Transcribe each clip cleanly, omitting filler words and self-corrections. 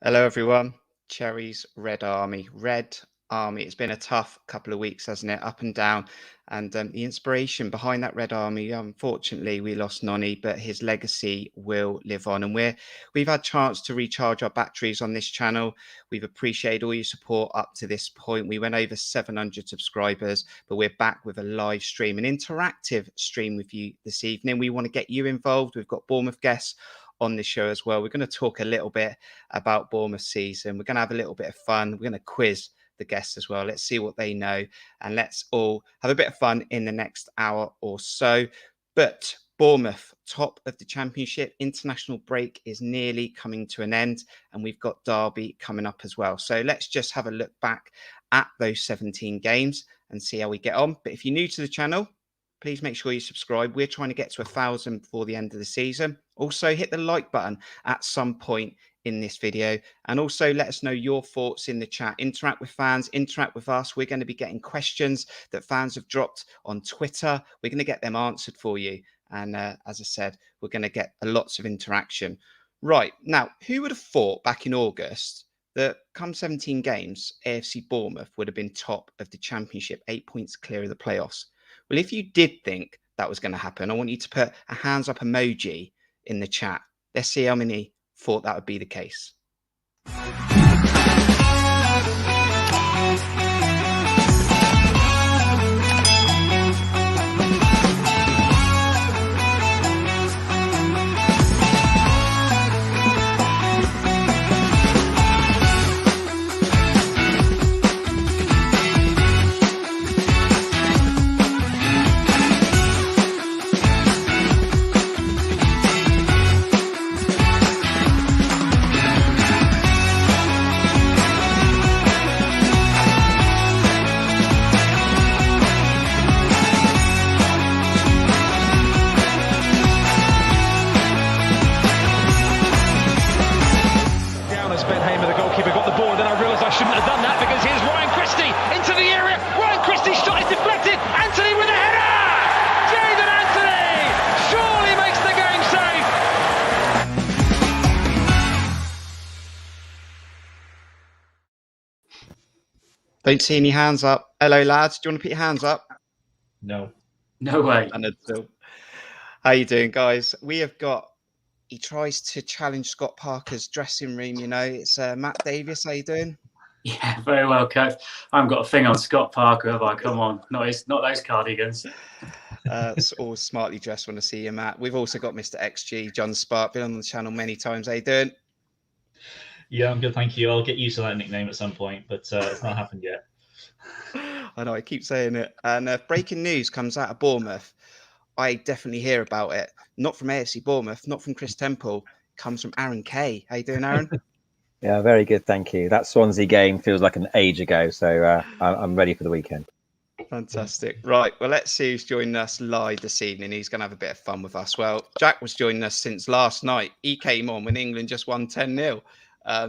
Hello, everyone. Cherries, Red Army. Red Army. It's been a tough couple of weeks, hasn't it? Up and down. And the inspiration behind that Red Army, unfortunately, we lost Nonny, but his legacy will live on. And we've had chance to recharge our batteries on this channel. We've appreciated all your support up to this point. We went over 700 subscribers, but we're back with a live stream, an interactive stream with you this evening. We want to get you involved. We've got Bournemouth guests on the show as well. We're going to talk a little bit about Bournemouth season. We're going to have a little bit of fun. We're going to quiz the guests as well. Let's see what they know, and let's all have a bit of fun in the next hour or so. But Bournemouth, top of the Championship, international break is nearly coming to an end, and we've got Derby coming up as well. So let's just have a look back at those 17 games and see how we get on. But if you're new to the channel, please make sure you subscribe. We're trying to get to 1,000 before the end of the season. Also, hit the like button at some point in this video. And also let us know your thoughts in the chat. Interact with fans, interact with us. We're going to be getting questions that fans have dropped on Twitter. We're going to get them answered for you. And as I said, we're going to get lots of interaction. Right. Now, who would have thought back in August that come 17 games, AFC Bournemouth would have been top of the Championship, 8 points clear of the playoffs? Well, if you did think that was going to happen, I want you to put a hands up emoji in the chat. Let's see how many thought that would be the case. Don't see any hands up. Hello, lads. Do you want to put your hands up? No. No way. How you doing, guys? We have got... He tries to challenge Scott Parker's dressing room, you know. It's Matt Davis. How you doing? Yeah, very well, coach. I haven't got a thing on Scott Parker, have I? Come on. Not those cardigans. It's all smartly dressed when I see you, Matt. We've also got Mr. XG, John Spark, been on the channel many times. How you doing? Yeah, I'm good, thank you. I'll get used to that nickname at some point, but it's not happened yet. I know, I keep saying it. And breaking news comes out of Bournemouth. I definitely hear about it. Not from AFC Bournemouth, not from Chris Temple. It comes from Aaron Kay. How you doing, Aaron? Yeah, very good, thank you. That Swansea game feels like an age ago, so I'm ready for the weekend. Fantastic. Right, well, let's see who's joining us live this evening. He's going to have a bit of fun with us. Well, Jack was joining us since last night. He came on when England just won 10-0.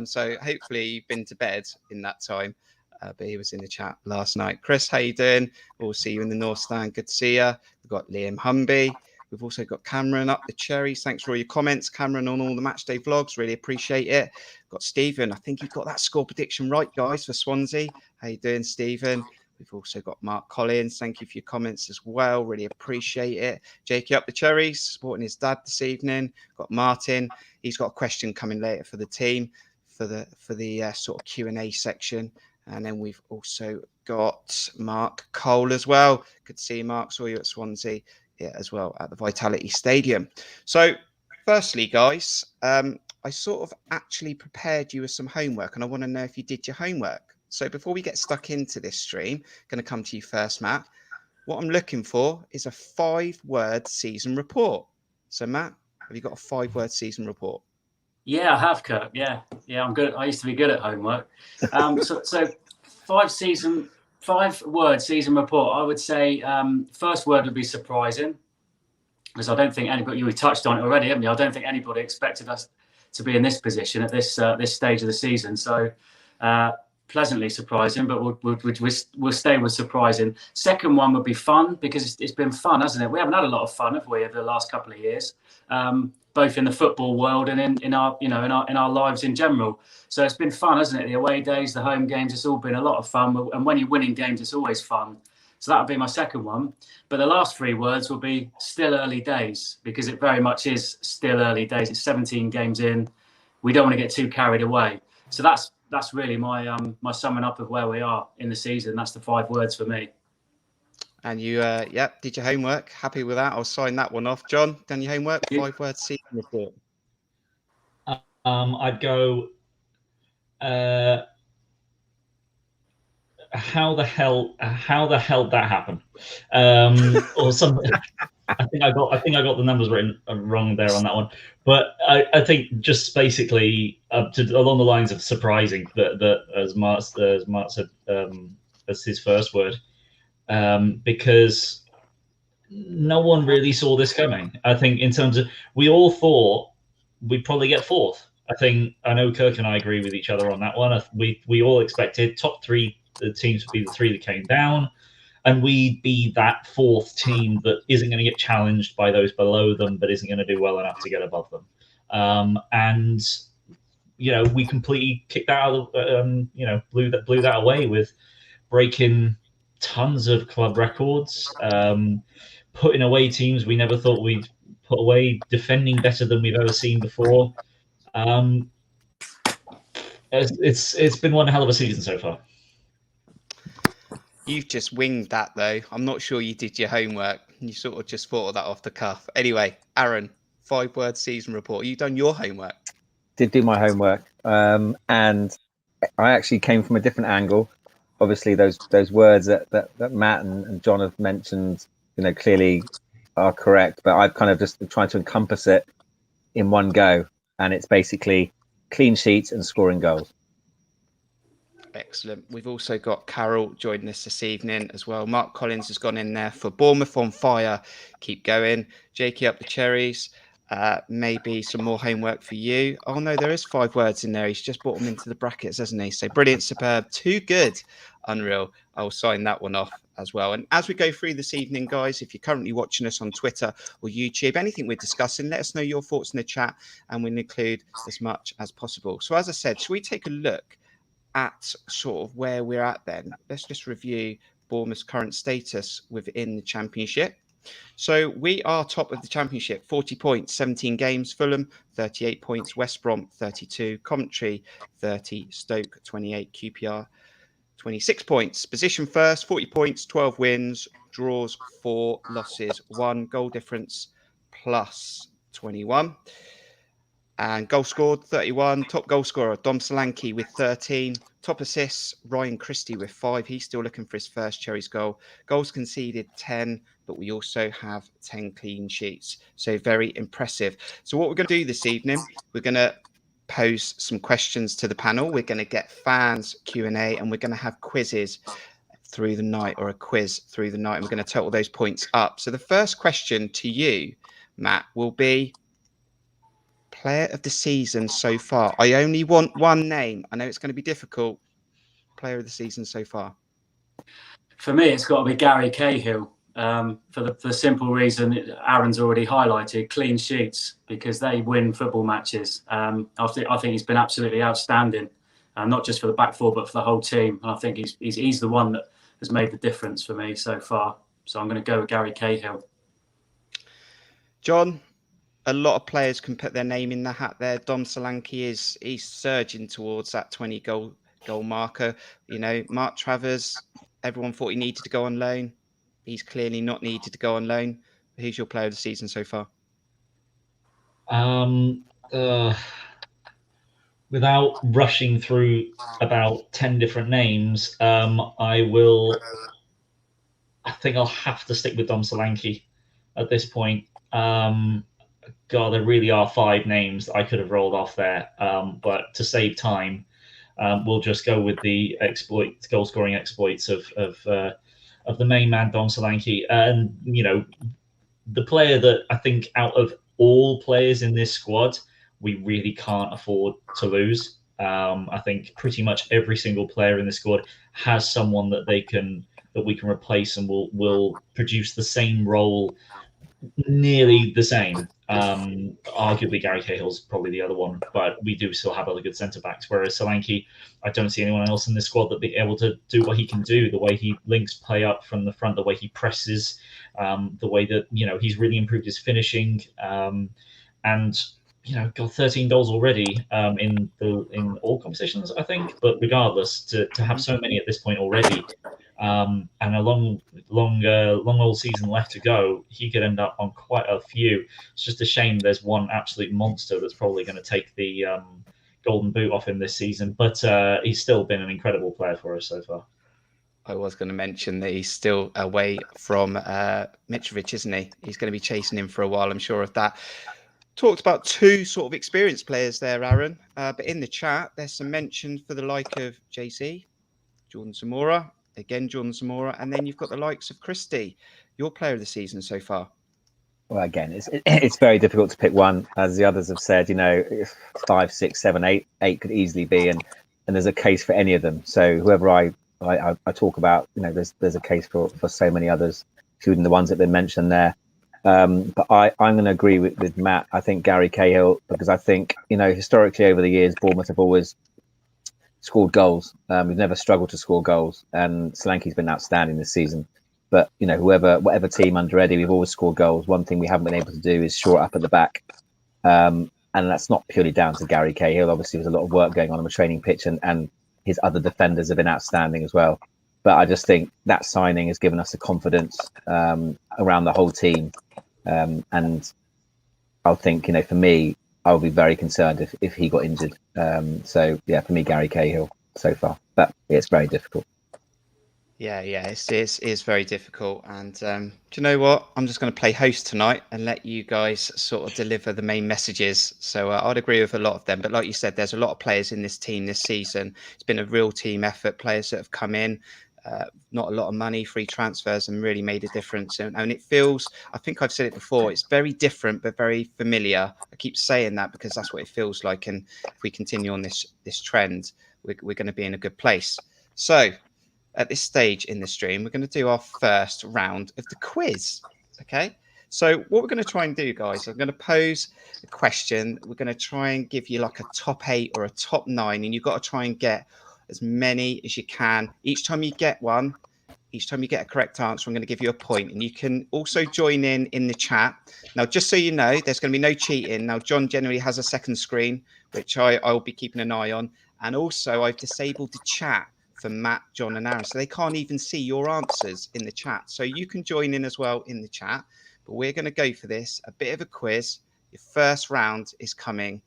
So hopefully you've been to bed in that time, but he was in the chat last night. Chris, how you doing? We'll see you in the North Stand. Good to see you. We've got Liam Humby. We've also got Cameron up the Cherries. Thanks for all your comments, Cameron, on all the matchday vlogs. Really appreciate it. Got Stephen. I think you've got that score prediction right, guys, for Swansea. How you doing, Stephen? We've also got Mark Collins. Thank you for your comments as well. Really appreciate it. Jakey up the Cherries, supporting his dad this evening. Got Martin. He's got a question coming later for the team for the sort of Q&A section. And then we've also got Mark Cole as well. Good to see you, Mark. Saw you at Swansea as well at the Vitality Stadium. So firstly, guys, I sort of actually prepared you with some homework, and I want to know if you did your homework. So before we get stuck into this stream, going to come to you first, Matt. What I'm looking for is a 5-word season report. So, Matt, have you got a 5-word season report? Yeah, I have, Kirk. Yeah, I'm good. I used to be good at homework. So 5-word season report. I would say first word would be surprising, because I don't think anybody. You touched on it already, haven't you? I don't think anybody expected us to be in this position at this stage of the season. So pleasantly surprising, but we'll stay with surprising. Second one would be fun, because it's been fun, hasn't it? We haven't had a lot of fun, have we, over the last couple of years, both in the football world and in our lives in general. So it's been fun, hasn't it? The away days, the home games, it's all been a lot of fun. And when you're winning games, it's always fun. So that would be my second one. But the last 3 words will be still early days, because it very much is still early days. It's 17 games in. We don't want to get too carried away. So that's really my my summing up of where we are in the season. That's the 5 words for me. And you, did your homework. Happy with that? I'll sign that one off. John, done your homework? 5 words season report. I'd go. How the hell that happened? Or something. I think I got the numbers written wrong there on that one. But I think just basically along the lines of surprising that as Mark said as his first word, because no one really saw this coming. I think in terms of, we all thought we'd probably get 4th. I know Kirk and I agree with each other on that one. We all expected top 3 teams would be the 3 that came down, and we'd be that 4th team that isn't going to get challenged by those below them, but isn't going to do well enough to get above them. And we completely kicked that out of, blew that away with breaking tons of club records, putting away teams we never thought we'd put away, defending better than we've ever seen before. It's been one hell of a season so far. You've just winged that, though. I'm not sure you did your homework. You sort of just thought of that off the cuff. Anyway, Aaron, 5 word season report. You've done your homework. Did do my homework, and I actually came from a different angle. Obviously, those words that Matt and John have mentioned, clearly are correct. But I've kind of just tried to encompass it in one go, and it's basically clean sheets and scoring goals. Excellent. We've also got Carol joining us this evening as well. Mark Collins has gone in there for Bournemouth on fire. Keep going. Jakey up the Cherries. Maybe some more homework for you. Oh no, there is 5 words in there. He's just brought them into the brackets, hasn't he? So brilliant, superb, too good, unreal. I'll sign that one off as well. And as we go through this evening, guys, if you're currently watching us on Twitter or YouTube, anything we're discussing, let us know your thoughts in the chat, and we'll include as much as possible. So as I said, shall we take a look at sort of where we're at then? Let's just review Bournemouth's current status within the Championship. So we are top of the Championship, 40 points, 17 games. Fulham, 38 points. West Brom, 32. Coventry, 30. Stoke, 28. QPR, 26 points. Position first, 40 points, 12 wins, draws 4, losses 1, goal difference plus 21. And goal scored, 31. Top goal scorer, Dom Solanke with 13. Top assists, Ryan Christie with 5. He's still looking for his first Cherries goal. Goals conceded, 10. But we also have 10 clean sheets. So very impressive. So what we're going to do this evening, we're going to pose some questions to the panel. We're going to get fans Q&A, and we're going to have quizzes through the night, or a quiz through the night. And we're going to total those points up. So the first question to you, Matt, will be player of the season so far. I only want one name. I know it's going to be difficult. Player of the season so far. For me, it's got to be Gary Cahill. For the simple reason Aaron's already highlighted, clean sheets, because they win football matches. I think he's been absolutely outstanding, not just for the back four, but for the whole team. And I think he's the one that has made the difference for me so far. So I'm going to go with Gary Cahill. John, a lot of players can put their name in the hat there. Dom Solanke he's surging towards that 20 goal marker. Mark Travers, everyone thought he needed to go on loan. He's clearly not needed to go on loan. Who's your player of the season so far? Without rushing through about 10 different names, I think I'll have to stick with Dom Solanke at this point. God, there really are 5 names that I could have rolled off there. But to save time, we'll just go with the goal scoring exploits of the main man, Dom Solanke. And, the player that I think out of all players in this squad, we really can't afford to lose. I think pretty much every single player in the squad has someone that we can replace and will produce the same role, nearly the same. Arguably, Gary Cahill's probably the other one, but we do still have other good centre backs. Whereas Solanke, I don't see anyone else in the squad that be able to do what he can do. The way he links play up from the front, the way he presses, the way that he's really improved his finishing, and got 13 goals already in all competitions, I think. But regardless, to have so many at this point already. And a long old season left to go, he could end up on quite a few. It's just a shame there's one absolute monster that's probably going to take the golden boot off him this season. But he's still been an incredible player for us so far. I was going to mention that he's still away from Mitrovic, isn't he? He's going to be chasing him for a while, I'm sure of that. Talked about two sort of experienced players there, Aaron. But in the chat, there's some mention for the like of JC, Jordan Zamora. Again, Jordan Zamora, and then you've got the likes of Christie, your player of the season so far. Well, again, it's very difficult to pick one, as the others have said. 5, 6, 7, 8 could easily be, and there's a case for any of them. So whoever I talk about, there's a case for so many others, including the ones that have been mentioned there. But I'm going to agree with Matt. I think Gary Cahill, because I think historically over the years, Bournemouth have always scored goals. We've never struggled to score goals, and Solanke's been outstanding this season. But whatever team under Eddie, we've always scored goals. One thing we haven't been able to do is shore up at the back, and that's not purely down to Gary Cahill. Obviously, there's a lot of work going on the training pitch, and his other defenders have been outstanding as well. But I just think that signing has given us the confidence around the whole team, and I think for me, I would be very concerned if he got injured. So yeah, for me, Gary Cahill so far, but it's very difficult. Yeah, it's very difficult. And do you know what? I'm just going to play host tonight and let you guys sort of deliver the main messages. So I'd agree with a lot of them. But like you said, there's a lot of players in this team this season. It's been a real team effort. Players that have come in, not a lot of money, free transfers, and really made a difference. And it feels, I think I've said it before, it's very different, but very familiar. I keep saying that because that's what it feels like. And if we continue on this trend, we're going to be in a good place. So at this stage in the stream, we're going to do our first round of the quiz. Okay. So what we're going to try and do, guys, I'm going to pose a question. We're going to try and give you like a top 8 or a top 9, and you've got to try and get as many as you can. Each time you get one, each time you get a correct answer, I'm going to give you a point. And you can also join in the chat. Now, just so you know, there's going to be no cheating. Now, John generally has a second screen, which I'll be keeping an eye on. And also, I've disabled the chat for Matt, John and Aaron. So they can't even see your answers in the chat. So you can join in as well in the chat. But we're going to go for this, a bit of a quiz. Your first round is coming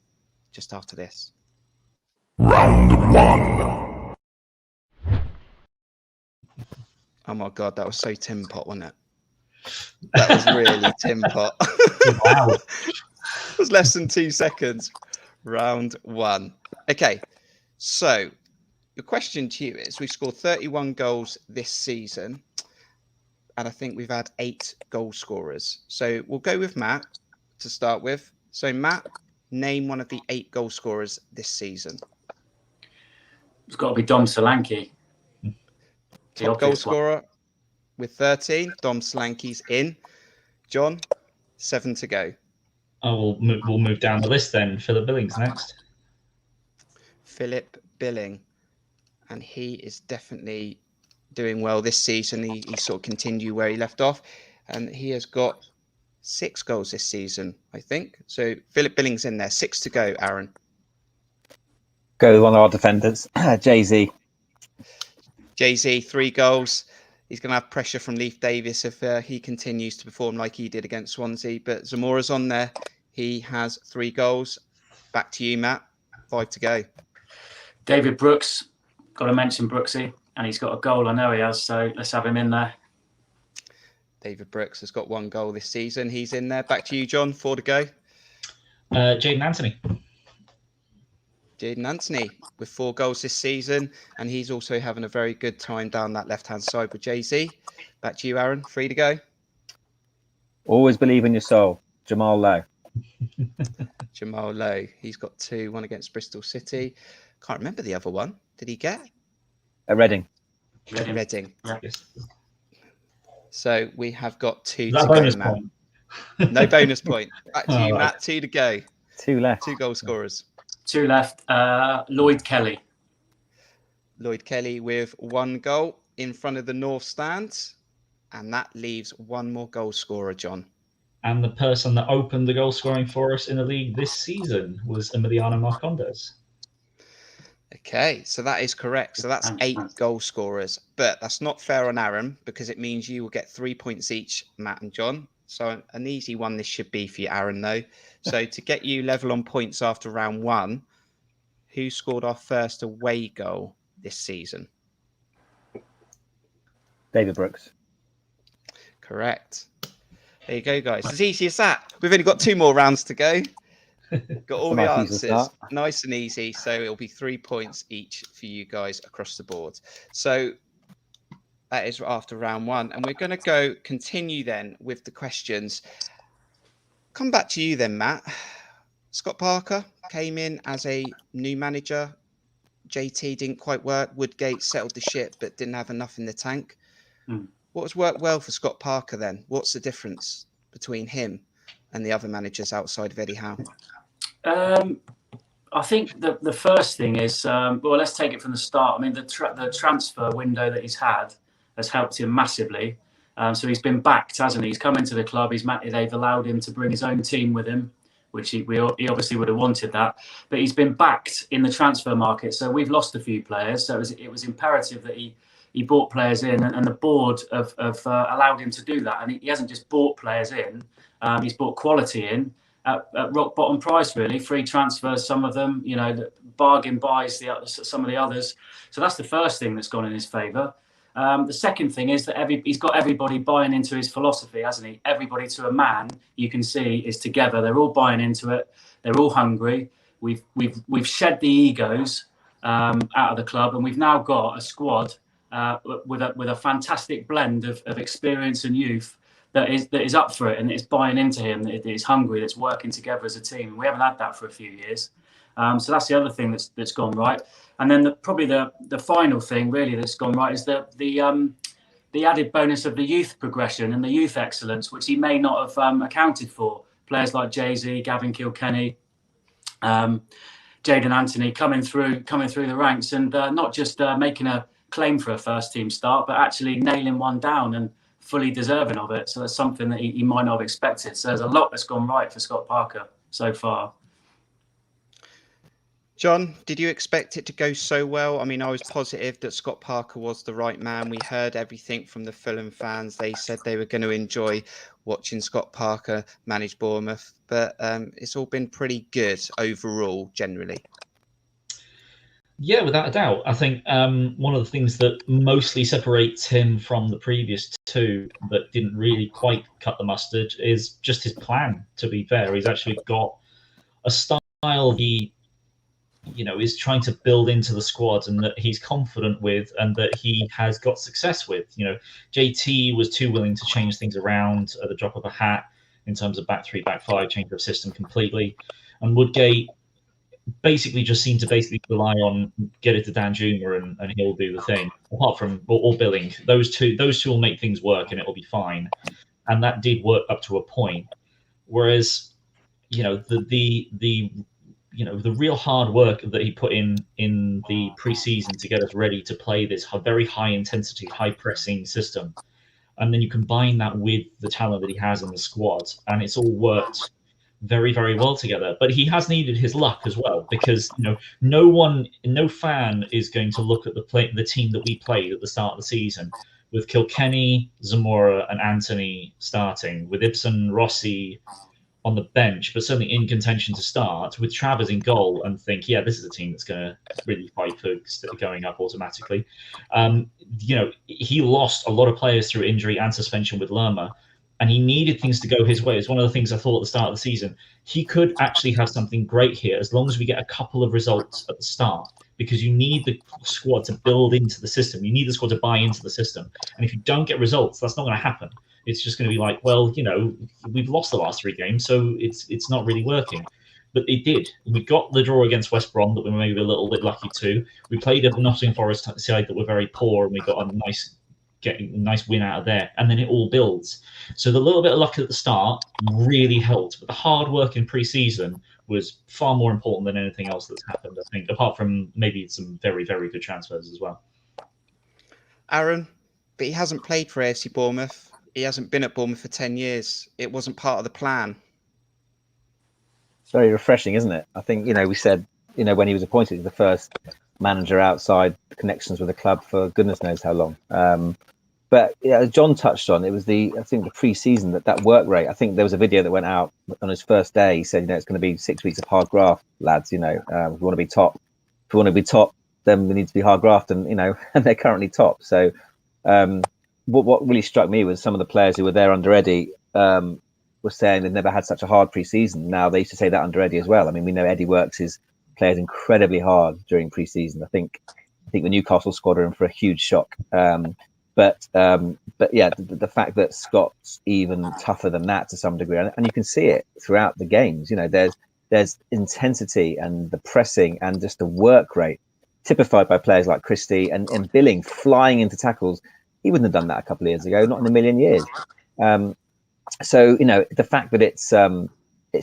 just after this. Round 1. Oh my God, that was so Tim Pot, wasn't it? That was really Tim Pot. Wow. It was less than 2 seconds. Round 1. Okay, so the question to you is, we've scored 31 goals this season, and I think we've had 8 goal scorers. So we'll go with Matt to start with. So Matt, name one of the 8 goal scorers this season. It's got to be Dom Solanke. Top goal scorer with 13. Dom Solanke's in. John, 7 to go. Oh, we'll move down the list then. Philip Billings next. Philip Billing. And he is definitely doing well this season. He sort of continued where he left off. And he has got 6 goals this season, I think. So Philip Billing's in there. 6 to go, Aaron. Go with one of our defenders, Jay-Z. Jay-Z, 3 goals. He's going to have pressure from Leif Davis if he continues to perform like he did against Swansea. But Zamora's on there. He has 3 goals. Back to you, Matt. 5 to go. David Brooks. Got to mention Brooksy. And he's got a goal. I know he has. So let's have him in there. David Brooks has got 1 goal this season. He's in there. Back to you, John. 4 to go. Jaden Anthony. Jaden Anthony with 4 goals this season, and he's also having a very good time down that left-hand side with Jay-Z. Back to you, Aaron. 3 to go. Always believe in your soul. Jamal Lowe. Jamal Lowe. He's got 2, 1 against Bristol City. Can't remember the other one. Did he get? Reading. Reading. Yes. So we have got 2 Is that to a go, bonus Matt. point? No bonus point. Back to you, All right. Matt. 2 to go. 2 left. 2 goal scorers. 2 left. Lloyd Kelly. Lloyd Kelly with 1 goal in front of the North Stand. And that leaves 1 more goal scorer, John. And the person that opened the goal scoring for us in the league this season was Emiliano Marcondes. Okay, so that is correct. So that's 8 goal scorers. But that's not fair on Aaron because it means you will get 3 points each, Matt and John. So an easy one this should be for you, Aaron, though. So to get you level on points after round 1, who scored our first away goal this season? David Brooks. Correct. There you go, guys. As easy as that. We've only got 2 more rounds to go. Got all the answers. Nice and easy. So it'll be 3 points each for you guys across the board. So that is after round 1. And we're going to continue then with the questions. Come back to you then, Matt. Scott Parker came in as a new manager. JT didn't quite work. Woodgate settled the ship, but didn't have enough in the tank. What has worked well for Scott Parker then? What's the difference between him and the other managers outside of Eddie Howe? I think the first thing is, well, let's take it from the start. I mean, the transfer window that he's had has helped him massively. So he's been backed, hasn't he? He's come into the club. They've allowed him to bring his own team with him, which he obviously would have wanted that. But he's been backed in the transfer market. So we've lost a few players. So it was imperative that he bought players in, and the board have allowed him to do that. And he hasn't just bought players in; he's bought quality in at rock bottom price, really. Free transfers, some of them, bargain buys some of the others. So that's the first thing that's gone in his favour. The second thing is that he's got everybody buying into his philosophy, hasn't he? Everybody to a man, you can see, is together. They're all buying into it. They're all hungry. We've shed the egos out of the club, and we've now got a squad with a fantastic blend of experience and youth that is up for it, and it's buying into him, that is hungry, that's working together as a team. We haven't had that for a few years. So that's the other thing that's gone right. And then probably the final thing really that's gone right is the added bonus of the youth progression and the youth excellence, which he may not have accounted for. Players like Jay-Z, Gavin Kilkenny, Jaden Anthony coming through the ranks, and not just making a claim for a first team start, but actually nailing one down and fully deserving of it. So that's something that he might not have expected. So there's a lot that's gone right for Scott Parker so far. John, did you expect it to go so well? I mean, I was positive that Scott Parker was the right man. We heard everything from the Fulham fans. They said they were going to enjoy watching Scott Parker manage Bournemouth, but it's all been pretty good overall, generally. Yeah, without a doubt. I think one of the things that mostly separates him from the previous 2 that didn't really quite cut the mustard is just his plan, to be fair. He's actually got a style he is trying to build into the squad, and that he's confident with, and that he has got success with. JT was too willing to change things around at the drop of a hat in terms of back 3, back 5, change of system completely. And Woodgate basically just seemed to rely on get it to Dan Jr. and he'll do the thing. Apart from or Billing, those two will make things work and it'll be fine. And that did work up to a point. Whereas, the real hard work that he put in the pre-season to get us ready to play this very high intensity, high pressing system, and then you combine that with the talent that he has in the squad, and it's all worked very, very well together. But he has needed his luck as well, because no fan is going to look at the team that we played at the start of the season with Kilkenny, Zamora, and Anthony starting, with Ibsen, Rossi on the bench, but certainly in contention to start, with Travers in goal, and think, yeah, this is a team that's going to really fight for going up automatically. He lost a lot of players through injury and suspension with Lerma, and he needed things to go his way. It's one of the things I thought at the start of the season. He could actually have something great here as long as we get a couple of results at the start, because you need the squad to build into the system. You need the squad to buy into the system. And if you don't get results, that's not going to happen. It's just going to be like, well, we've lost the last 3 games, so it's not really working. but it did. We got the draw against West Brom that we were maybe a little bit lucky to. We played a Nottingham Forest side that were very poor, and we got a nice win out of there, and then it all builds. So the little bit of luck at the start really helped, but the hard work in pre-season was far more important than anything else that's happened, I think, apart from maybe some very, very good transfers as well. Aaron, but he hasn't played for AFC Bournemouth. He hasn't been at Bournemouth for 10 years. It wasn't part of the plan. It's very refreshing, isn't it? I think, we said, when he was appointed, the first manager outside connections with the club for goodness knows how long. But as John touched on, it was the pre-season that work rate. I think there was a video that went out on his first day. He said, it's going to be 6 weeks of hard graft, lads. If we want to be top, then we need to be hard graft, and and they're currently top. So what really struck me was some of the players who were there under Eddie were saying they've never had such a hard pre-season. Now, they used to say that under Eddie as well. I mean, we know Eddie works his players incredibly hard during pre-season. I think the Newcastle squad are in for a huge shock. But yeah, the fact that Scott's even tougher than that to some degree, and you can see it throughout the games. There's intensity and the pressing and just the work rate typified by players like Christie and Billing flying into tackles. He wouldn't have done that a couple of years ago, not in a million years. So the fact that it's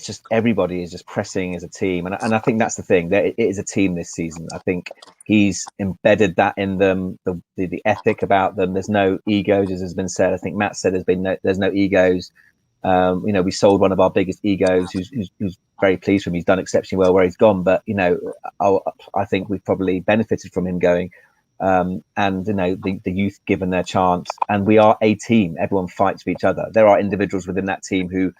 just everybody is just pressing as a team, and I think that's the thing. That it is a team this season. I think he's embedded that in them, the ethic about them. There's no egos, as has been said. I think Matt said there's no egos. We sold one of our biggest egos, who's very pleased with him. He's done exceptionally well where he's gone, but I think we've probably benefited from him going. And the youth given their chance, and we are a team. Everyone fights for each other. There are individuals within that team who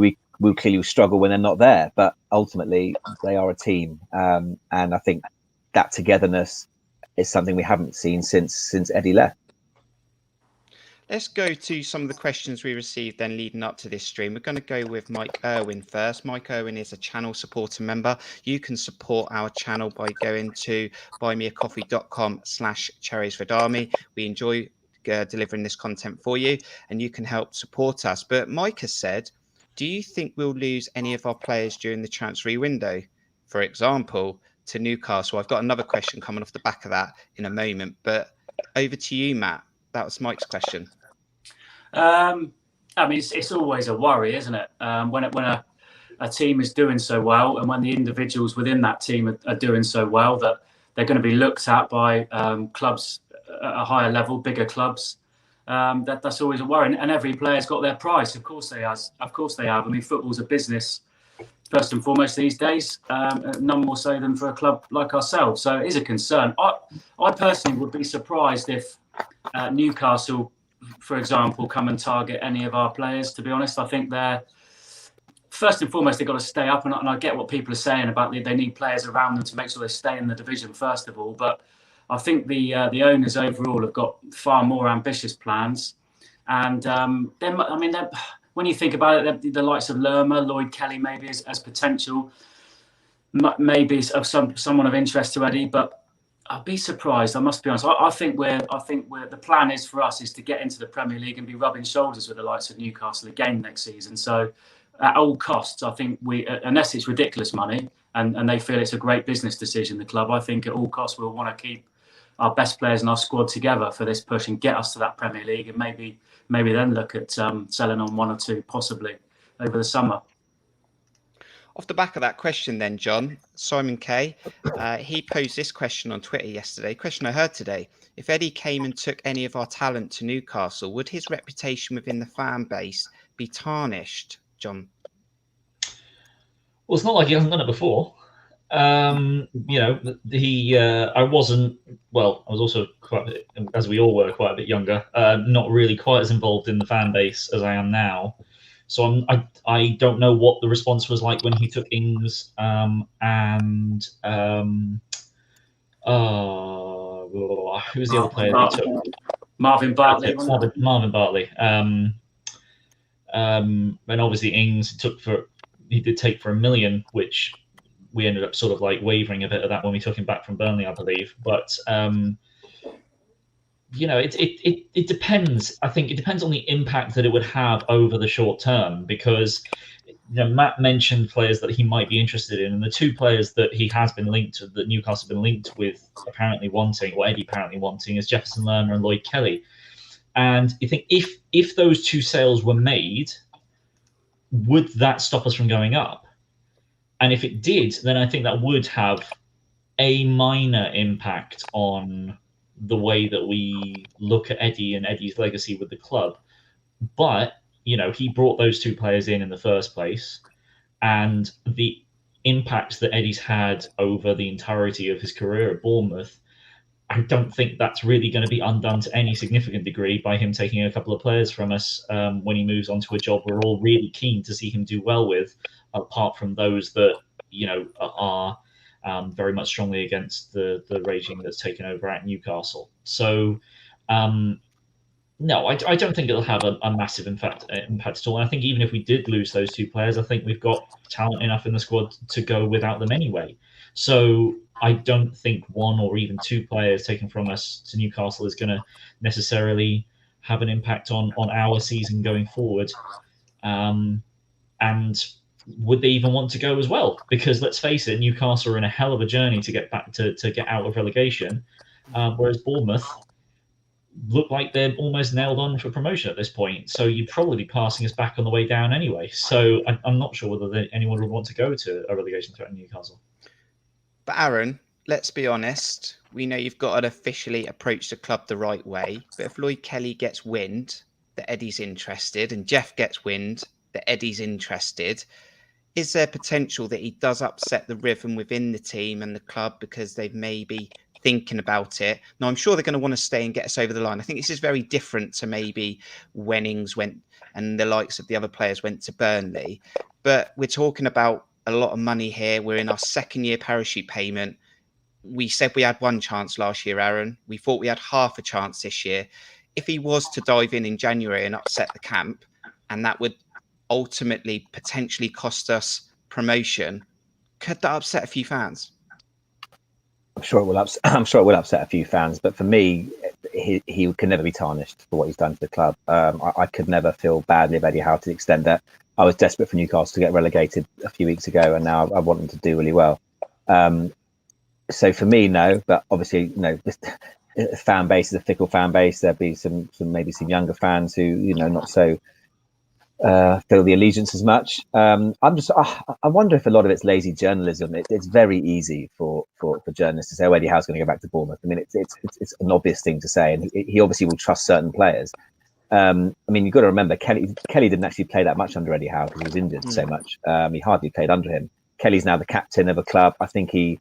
we will clearly struggle when they're not there, but ultimately they are a team. And I think that togetherness is something we haven't seen since Eddie left. Let's go to some of the questions we received then leading up to this stream. We're going to go with Mike Irwin first. Mike Irwin is a channel supporter member. You can support our channel by going to buymeacoffee.com/cherriesredarmy. We enjoy delivering this content for you, and you can help support us. But Mike has said, do you think we'll lose any of our players during the transfer window? For example, to Newcastle. I've got another question coming off the back of that in a moment, but over to you, Matt. That was Mike's question. I mean, it's always a worry, isn't it? When a team is doing so well, and when the individuals within that team are doing so well, that they're going to be looked at by clubs at a higher level, bigger clubs. That's always a worry. And every player's got their price. Of course they have. I mean, football's a business first and foremost these days. None more so than for a club like ourselves. So it is a concern. I personally would be surprised if Newcastle, for example, come and target any of our players. To be honest, I think they're first and foremost they've got to stay up, and I get what people are saying about they need players around them to make sure they stay in the division first of all. But I think the owners overall have got far more ambitious plans, and when you think about it, the likes of Lerma, Lloyd Kelly, maybe as potential, maybe of someone of interest to Eddie, but I'd be surprised. I must be honest. I think the plan is for us to get into the Premier League and be rubbing shoulders with the likes of Newcastle again next season. So at all costs, I think unless it's ridiculous money and they feel it's a great business decision, the club, I think at all costs we'll want to keep our best players and our squad together for this push and get us to that Premier League, and maybe then look at selling on one or two possibly over the summer. Off the back of that question then, John, Simon K, he posed this question on Twitter yesterday, question I heard today. If Eddie came and took any of our talent to Newcastle, would his reputation within the fan base be tarnished, John? Well, it's not like he hasn't done it before. I was also quite, as we all were, quite a bit younger, not really quite as involved in the fan base as I am now. So I don't know what the response was like when he took Ings who's the other player that he took? Marvin Bartley. Marvin Bartley. And obviously Ings he did take for $1 million, which we ended up sort of like wavering a bit of that when we took him back from Burnley, I believe. But it depends. I think it depends on the impact that it would have over the short term, because Matt mentioned players that he might be interested in, and the two players that he has been linked to, that Newcastle have been linked with, apparently wanting, or Eddie apparently wanting, is Jefferson Lerma and Lloyd Kelly. And you think if those two sales were made, would that stop us from going up? And if it did, then I think that would have a minor impact on the way that we look at Eddie and Eddie's legacy with the club. But, he brought those two players in the first place, and the impact that Eddie's had over the entirety of his career at Bournemouth, I don't think that's really going to be undone to any significant degree by him taking a couple of players from us when he moves on to a job we're all really keen to see him do well with, apart from those that, are very much strongly against the regime that's taken over at Newcastle. So, no, I don't think it'll have a massive impact at all. And I think even if we did lose those two players, I think we've got talent enough in the squad to go without them anyway. So I don't think one or even two players taken from us to Newcastle is going to necessarily have an impact on our season going forward. And would they even want to go as well? Because let's face it, Newcastle are in a hell of a journey to get back to get out of relegation, whereas Bournemouth look like they're almost nailed on for promotion at this point. So you'd probably be passing us back on the way down anyway. So I'm not sure whether anyone would want to go to a relegation threat in Newcastle. But Aaron, let's be honest. We know you've got to officially approach the club the right way. But if Lloyd Kelly gets wind that Eddie's interested, and Jeff gets wind that Eddie's interested, is there potential that he does upset the rhythm within the team and the club because they've maybe thinking about it? Now, I'm sure they're going to want to stay and get us over the line. I think this is very different to maybe when Ings went and the likes of the other players went to Burnley. But we're talking about a lot of money here. We're in our second year parachute payment. We said we had one chance last year, Aaron. We thought we had half a chance this year. If he was to dive in January and upset the camp, and that would ultimately potentially cost us promotion, could that upset a few fans? I'm sure it will upset a few fans, but for me, he can never be tarnished for what he's done to the club. I could never feel badly about Eddie Howe to the extent that I was desperate for Newcastle to get relegated a few weeks ago, and now I want them to do really well. So for me, no, but obviously, this fan base is a fickle fan base. There'll be maybe some younger fans who, not so feel the allegiance as much. I wonder if a lot of it's lazy journalism. It's very easy for journalists to say, "Oh, Eddie Howe's going to go back to Bournemouth." I mean, it's an obvious thing to say, and he obviously will trust certain players. I mean, you've got to remember, Kelly didn't actually play that much under Eddie Howe because he was injured so much. He hardly played under him. Kelly's now the captain of a club. I think the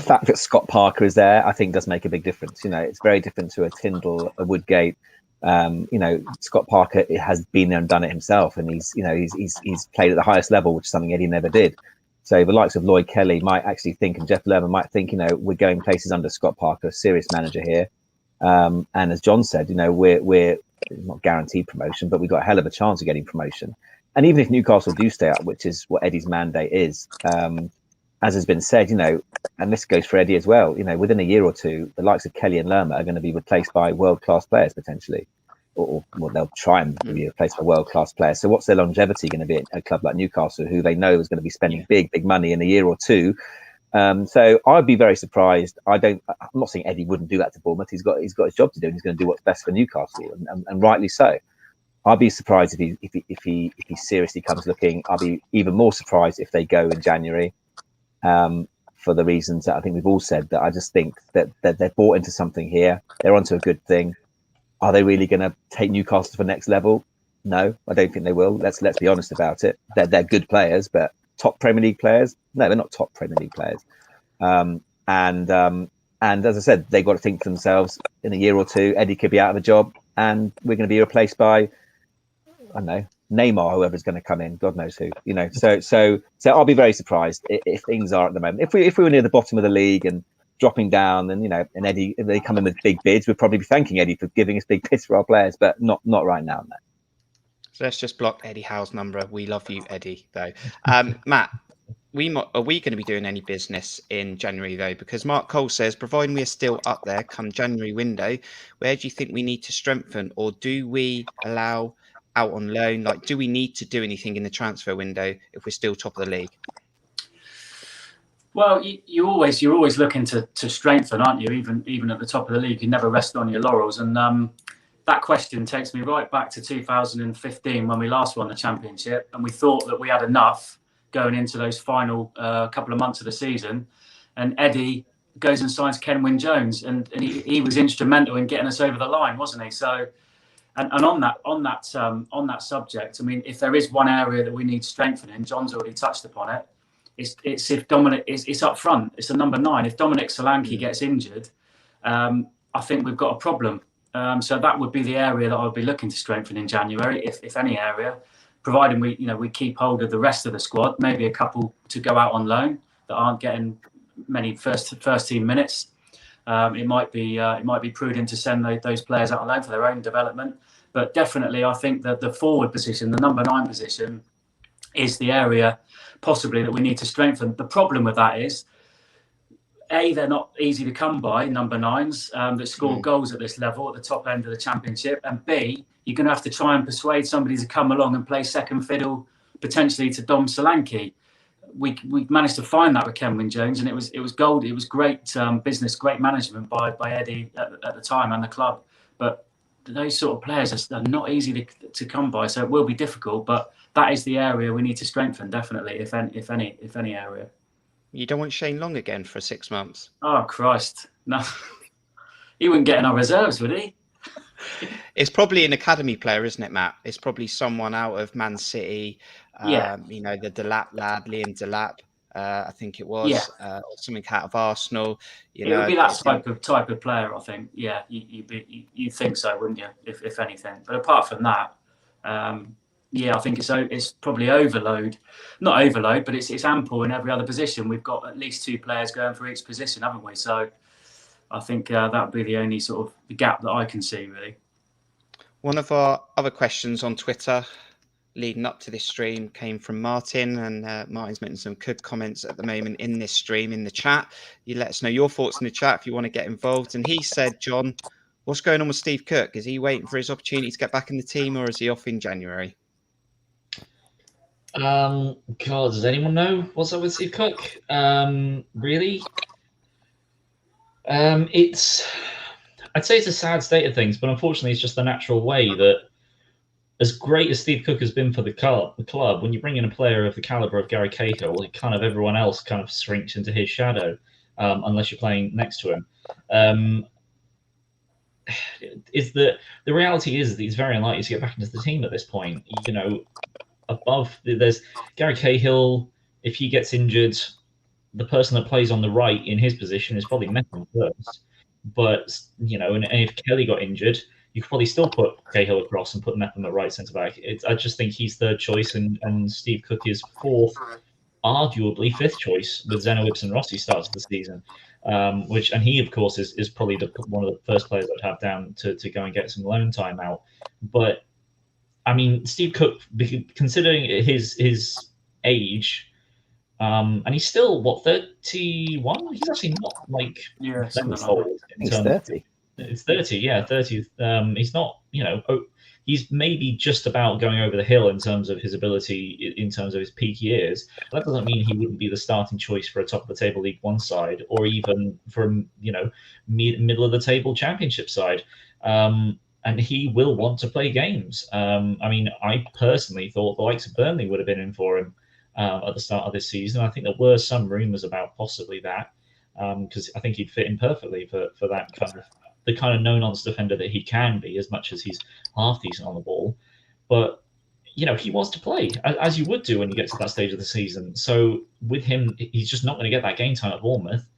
fact that Scott Parker is there, I think, does make a big difference. It's very different to a Tyndall, a Woodgate. Scott Parker has been there and done it himself, and he's played at the highest level, which is something Eddie never did. So the likes of Lloyd Kelly might actually think, and Jeff Lerma might think, we're going places under Scott Parker, serious manager here. And as John said, we're not guaranteed promotion, but we've got a hell of a chance of getting promotion. And even if Newcastle do stay up, which is what Eddie's mandate is, as has been said, and this goes for Eddie as well, within a year or two, the likes of Kelly and Lerma are going to be replaced by world-class players potentially, or they'll try and be replaced by world-class players. So what's their longevity going to be at a club like Newcastle, who they know is going to be spending big money in a year or two? So I'd be very surprised. I'm not saying Eddie wouldn't do that to Bournemouth. He's got his job to do, and he's going to do what's best for Newcastle, and rightly so. I'd be surprised if he seriously comes looking. I'll be even more surprised if they go in January, for the reasons that I think we've all said. That I just think that they're bought into something here. They're onto a good thing. Are they really going to take Newcastle to the next level? No, I don't think they will. Let's be honest about it. They're good players, but top Premier League players? No, they're not top Premier League players. And as I said, they've got to think for themselves. In a year or two, Eddie could be out of a job, and we're going to be replaced by, I don't know, Neymar, whoever's going to come in, God knows who. So I'll be very surprised if things are at the moment. If we were near the bottom of the league and dropping down, and and Eddie, if they come in with big bids, we'd probably be thanking Eddie for giving us big bids for our players, but not right now. No. So let's just block Eddie Howe's number. We love you, Eddie, though. Matt, are we going to be doing any business in January though? Because Mark Cole says, providing we are still up there come January window, where do you think we need to strengthen, or do we allow out on loan? Like, do we need to do anything in the transfer window if we're still top of the league? Well, you're always looking to strengthen, aren't you? Even at the top of the league, you never rest on your laurels. And that question takes me right back to 2015 when we last won the championship, and we thought that we had enough going into those final couple of months of the season. And Eddie goes and signs Ken Wynne-Jones, and he was instrumental in getting us over the line, wasn't he? So, and on that subject, I mean, if there is one area that we need strengthening, John's already touched upon it. It's if Dominic it's up front. It's the number 9. If Dominic Solanke gets injured, I think we've got a problem. So that would be the area that I would be looking to strengthen in January, if any area, providing we keep hold of the rest of the squad. Maybe a couple to go out on loan that aren't getting many first team minutes. It might be prudent to send those players out on loan for their own development. But definitely, I think that the forward position, the number 9 position, is the area possibly that we need to strengthen. The problem with that is, A, they're not easy to come by, number 9s that score goals at this level, at the top end of the championship. And B, you're going to have to try and persuade somebody to come along and play second fiddle, potentially to Dom Solanke. We managed to find that with Ken Wynne-Jones, and it was gold. It was great business, great management by Eddie at the time and the club. But those sort of players are not easy to come by, so it will be difficult. But that is the area we need to strengthen, definitely, if any area. You don't want Shane Long again for 6 months? Oh, Christ. No. He wouldn't get in our reserves, would he? It's probably an academy player, isn't it, Matt? It's probably someone out of Man City. Yeah. The Delap lad, Liam Delap, I think it was. Yeah. Something out of Arsenal. It would be that type of player, I think. Yeah, you'd think so, wouldn't you, if anything? But apart from that, I think it's probably overload. Not overload, but it's ample in every other position. We've got at least 2 players going for each position, haven't we? So I think that would be the only sort of gap that I can see, really. One of our other questions on Twitter leading up to this stream came from Martin, and Martin's making some good comments at the moment in this stream, in the chat. You let us know your thoughts in the chat if you want to get involved. And he said, John, what's going on with Steve Cook? Is he waiting for his opportunity to get back in the team, or is he off in January? God, does anyone know what's up with Steve Cook? Really? I'd say it's a sad state of things, but unfortunately it's just the natural way that, as great as Steve Cook has been for the club, when you bring in a player of the caliber of Gary Cahill, kind of everyone else kind of shrinks into his shadow, unless you're playing next to him. Is the reality is that he's very unlikely to get back into the team at this point. You know, there's Gary Cahill. If he gets injured, the person that plays on the right in his position is probably Metham first. But and if Kelly got injured, you could probably still put Cahill across and put Metham at right centre back. I just think he's third choice, and Steve Cook is fourth, arguably fifth choice, with Zeno Ibsen Rossi starts the season. And he of course is probably one of the first players I'd have down to go and get some loan time out. But I mean, Steve Cook, considering his age, and he's still 31. He's actually not He's 30. It's 30, yeah, 30. He's not, he's maybe just about going over the hill in terms of his ability, in terms of his peak years. That doesn't mean he wouldn't be the starting choice for a top of the table League One side, or even for middle of the table Championship side. And he will want to play games. I mean, I personally thought the likes of Burnley would have been in for him at the start of this season. I think there were some rumours about possibly that, because I think he'd fit in perfectly for that kind of no-nonsense defender that he can be, as much as he's half decent on the ball. But he wants to play, as you would do when you get to that stage of the season. So with him, he's just not going to get that game time at Bournemouth.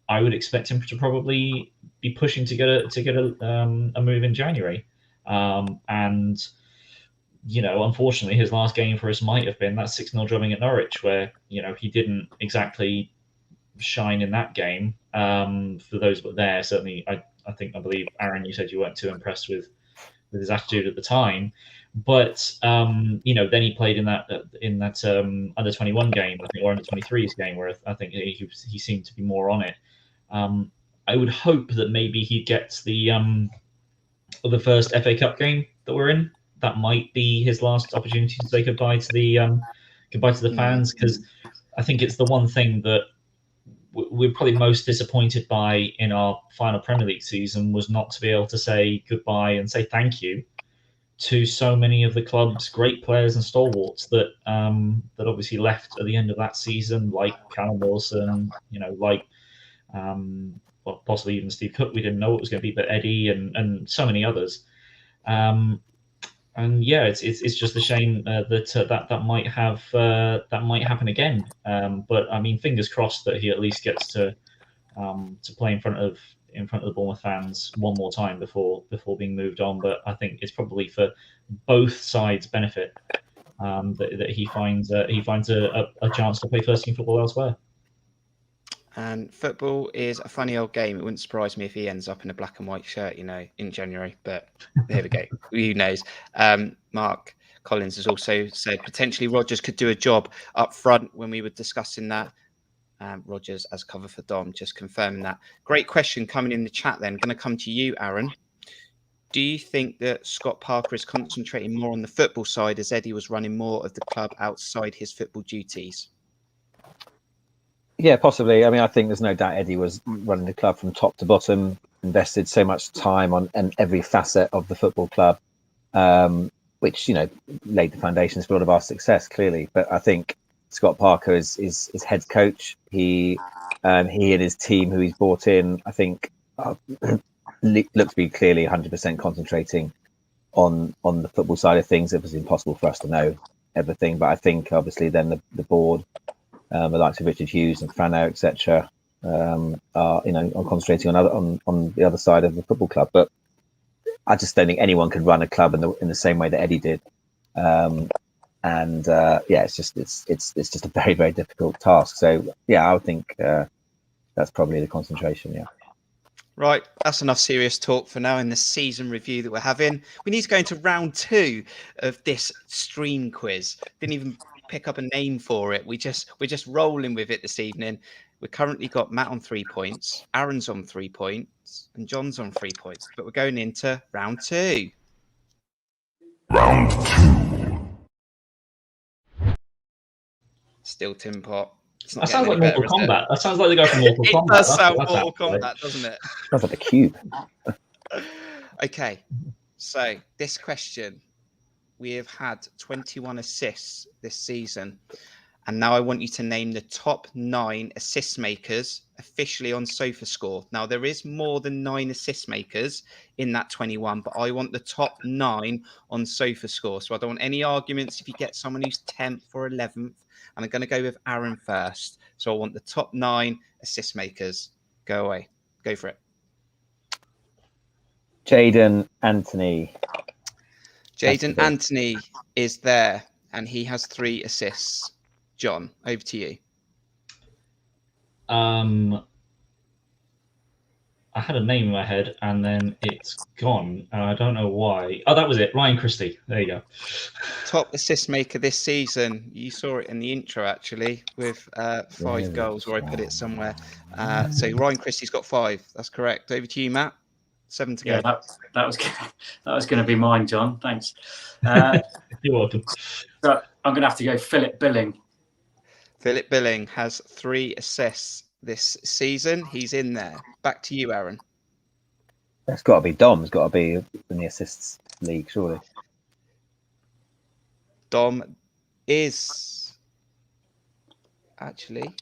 I would expect him to probably be pushing to get a move in January. And unfortunately, his last game for us might have been that 6-0 drubbing at Norwich, where he didn't exactly shine in that game. For those that were there, certainly, I believe, Aaron, you said you weren't too impressed with his attitude at the time. But then he played in that under 21 game, I think, or under 23s game, where I think he seemed to be more on it. I would hope that maybe he gets the first FA Cup game that we're in. That might be his last opportunity to say goodbye to the fans, because I think it's the one thing that we're probably most disappointed by in our final Premier League season, was not to be able to say goodbye and say thank you to so many of the club's great players and stalwarts that obviously left at the end of that season, like Callum Wilson, like possibly even Steve Cook. We didn't know what it was going to be, but Eddie and so many others. And yeah, it's just a shame that might happen again. But I mean, fingers crossed that he at least gets to play in front of the Bournemouth fans one more time before being moved on. But I think it's probably for both sides' benefit that he finds a chance to play first team football elsewhere. And football is a funny old game. It wouldn't surprise me if he ends up in a black and white shirt, in January. But there we go. Who knows? Mark Collins has also said potentially Rodgers could do a job up front when we were discussing that. Rodgers as cover for Dom, just confirming that. Great question coming in the chat then. Going to come to you, Aaron. Do you think that Scott Parker is concentrating more on the football side as Eddie was running more of the club outside his football duties? Yeah, possibly. I mean, I think there's no doubt Eddie was running the club from top to bottom, invested so much time on every facet of the football club, which, laid the foundations for a lot of our success, clearly. But I think Scott Parker is head coach. He and his team, who he's brought in, I think look to be clearly 100% concentrating on the football side of things. It was impossible for us to know everything, but I think obviously then the board, the likes of Richard Hughes and Fano, etc., are concentrating on the other side of the football club. But I just don't think anyone could run a club in the same way that Eddie did. It's just a very, very difficult task. So yeah, I would think that's probably the concentration. Yeah. Right, that's enough serious talk for now in the season review that we're having. We need to go into round 2 of this stream quiz. Didn't even pick up a name for it. We're just rolling with it this evening. We've currently got Matt on 3 points, Aaron's on 3 points, and John's on 3 points. But we're going into round 2. Round 2. Still Tin Pot. That sounds like Mortal Kombat. That sounds like the guy from Mortal Kombat. It does sound Mortal Kombat, doesn't it? Sounds like a cube. Okay, so this question, we have had 21 assists this season, and now I want you to name the top 9 assist makers officially on SofaScore. Now, there is more than 9 assist makers in that 21, but I want the top 9 on SofaScore. So I don't want any arguments if you get someone who's 10th or 11th. And I'm going to go with Aaron first. So I want the top 9 assist makers. Go away. Go for it. Jayden Anthony. Jayden Anthony is there, and he has 3 assists. John, over to you. I had a name in my head, and then it's gone, and I don't know why. Oh, that was it. Ryan Christie. There you go. Top assist maker this season. You saw it in the intro, actually, with 5 goals, or I put it somewhere. So Ryan Christie's got 5. That's correct. Over to you, Matt. 7 to go. Yeah, that was going to be mine, John. Thanks. You're welcome. So I'm going to have to go Philip Billing. Philip Billing has 3 assists this season. He's in there. Back to you, Aaron. That's got to be Dom. It's got to be in the assists league, surely. Dom is actually.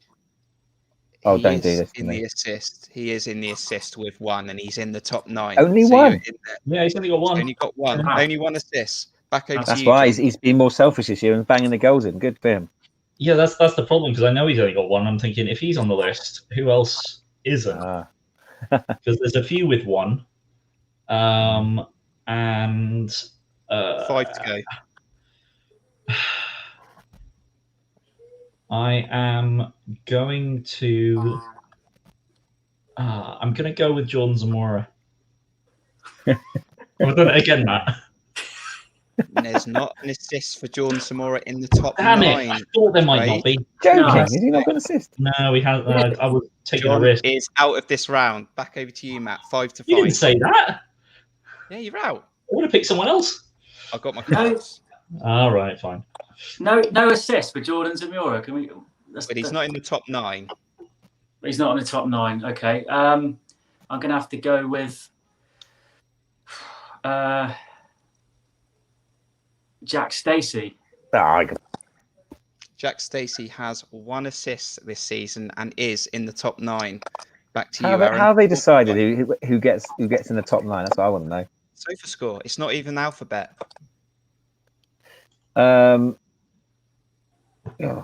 Oh, don't do this. In the assist. He is in the assist with 1, and he's in the top 9. Only 1? Yeah, he's only got 1. He's only got 1. Wow. Only 1 assist. Back over to you. That's why John. he's been more selfish this year and banging the goals in. Good for him. Yeah, that's the problem, because I know he's only got 1. I'm thinking, if he's on the list, who else isn't? Because there's a few with 1. And 5 to go. I am going to. I'm going to go with Jordan Zamora. I've done it again, Matt. There's not an assist for Jordan Samora in the top Damn 9. it! I thought there might right? not be. Joking? No. Is he not going to assist? No, we have. I was taking a John risk. is out of this round. Back over to you, Matt. 5-5. You didn't say that. Yeah, you're out. I would have picked someone else. I've got my No. cards. All right, fine. No assist for Jordan Zamora. Can we? But he's not in the top 9. He's not in the top 9. Okay. I'm going to have to go with Jack Stacey. Jack Stacey has 1 assist this season and is in the top 9. Back to you, How Aaron. have they decided who gets in the top 9? That's what I want to know. Sofa score. It's not even alphabet. I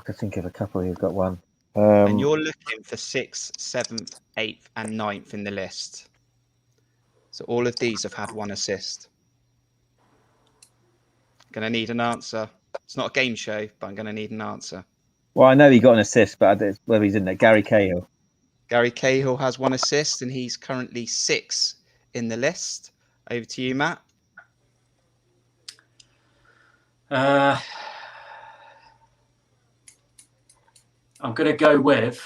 could think of a couple who've got one. And you're looking for 6th, 7th, 8th, and 9th in the list. So all of these have had 1 assist. Gonna need an answer. It's not a game show, but I'm gonna need an answer. Well, I know he got an assist, but I don't know whether he's in there. Gary Cahill. Gary Cahill has 1 assist, and he's currently 6th in the list. Over to you, Matt. I'm going to go with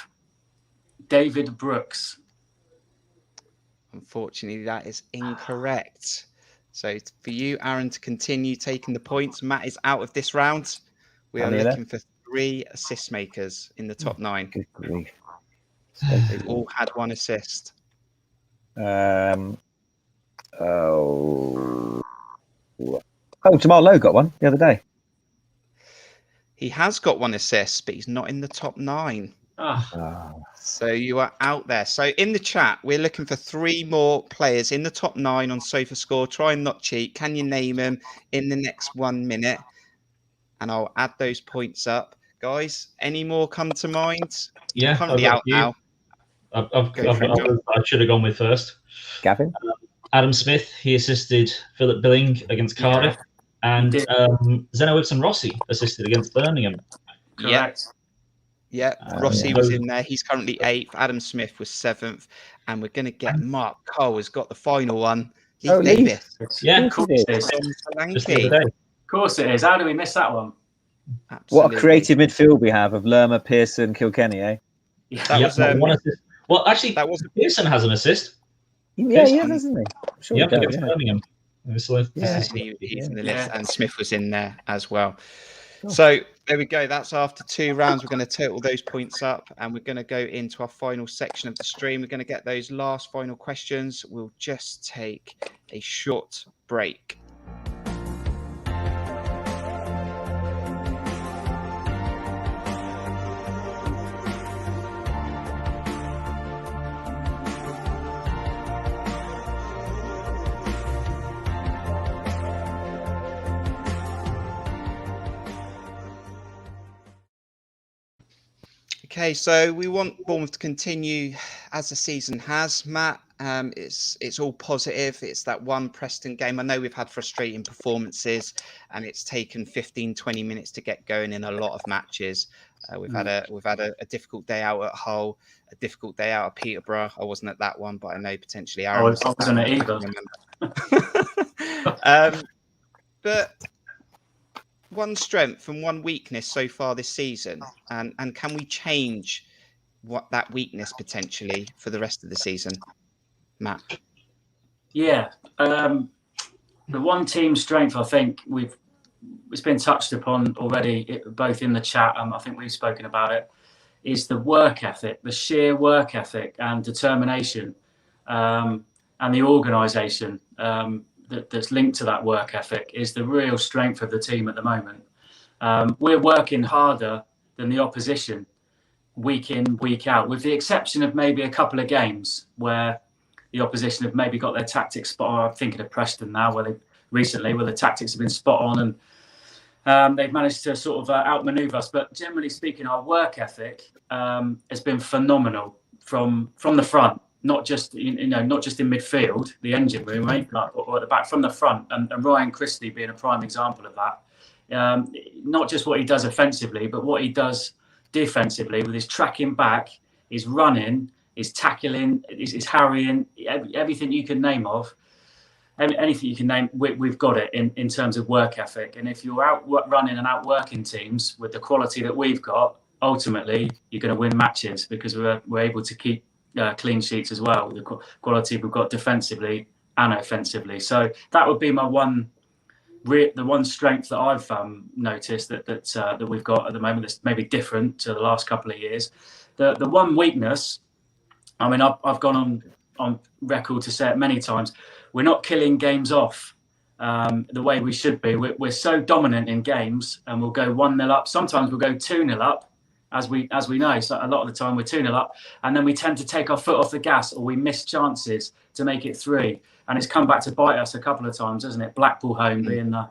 David Brooks. Unfortunately, that is incorrect. So for you, Aaron, to continue taking the points, Matt is out of this round. We are looking for 3 assist makers in the top 9. Good grief. They've all had 1 assist. Jamal Lowe got one the other day. He has got 1 assist, but he's not in the top 9. So you are out there. So in the chat, we're looking for 3 more players in the top 9 on Sofa Score. Try and not cheat. Can you name them in the next 1 minute? And I'll add those points up. Guys, any more come to mind? Yeah, Currently out now. I should have gone with first. Gavin? Adam Smith, he assisted Philip Billing against Cardiff. And Zeno Ibsen-Rossi assisted against Birmingham. Correct. Yeah, Rossi was in there. He's currently 8th. Adam Smith was 7th. And we're going to get Mark Cole has got the final one. Leith Davis. Yeah, Of course it is. just the other day. Of course it is. How do we miss that one? Absolutely. What a creative midfield we have of Lerma, Pearson, Kilkenny, eh? That was, 1 assist. Well, actually, that was Pearson has an assist. Yeah, he has, hasn't he? I'm sure he does, against Birmingham. he's in the list, and Smith was in there as well. Cool. So there we go. That's after 2 rounds. We're going to total those points up, and we're going to go into our final section of the stream. We're going to get those last final questions. We'll just take a short break. Okay, so we want Bournemouth to continue as the season has, Matt. It's all positive. It's that one Preston game. I know we've had frustrating performances, and it's taken 15, 20 minutes to get going in a lot of matches. We've had a difficult day out at Hull, a difficult day out at Peterborough. I wasn't at that one, but I know potentially Aaron. I wasn't at either. But one strength and one weakness so far this season, and can we change what that weakness potentially for the rest of the season, Matt? Yeah, the one team strength I think it's been touched upon already, both in the chat. I think we've spoken about it. Is the work ethic, the sheer work ethic and determination, and the organisation that's linked to that work ethic is the real strength of the team at the moment. We're working harder than the opposition week in, week out, with the exception of maybe a couple of games where the opposition have maybe got their tactics spot on. I'm thinking of Preston now, where the tactics have been spot on and they've managed to sort of outmaneuver us. But generally speaking, our work ethic has been phenomenal from the front. Not just not just in midfield, the engine room, right? Or at the back, from the front, and Ryan Christie being a prime example of that. Not just what he does offensively, but what he does defensively with his tracking back, his running, his tackling, his harrying, everything you can name of. anything you can name, we've got it in terms of work ethic. And if you're out running and outworking teams with the quality that we've got, ultimately you're going to win matches because we're able to keep clean sheets as well. The quality we've got defensively and offensively. So that would be my the one strength that I've noticed that we've got at the moment that's maybe different to the last couple of years. The one weakness, I mean, I've gone on record to say it many times, we're not killing games off the way we should be. We're so dominant in games, and we'll go 1-0 up. Sometimes we'll go 2-0 up, as we know. So a lot of the time we're 2-0 up, and then we tend to take our foot off the gas, or we miss chances to make it 3. And it's come back to bite us a couple of times, hasn't it? Blackpool home being the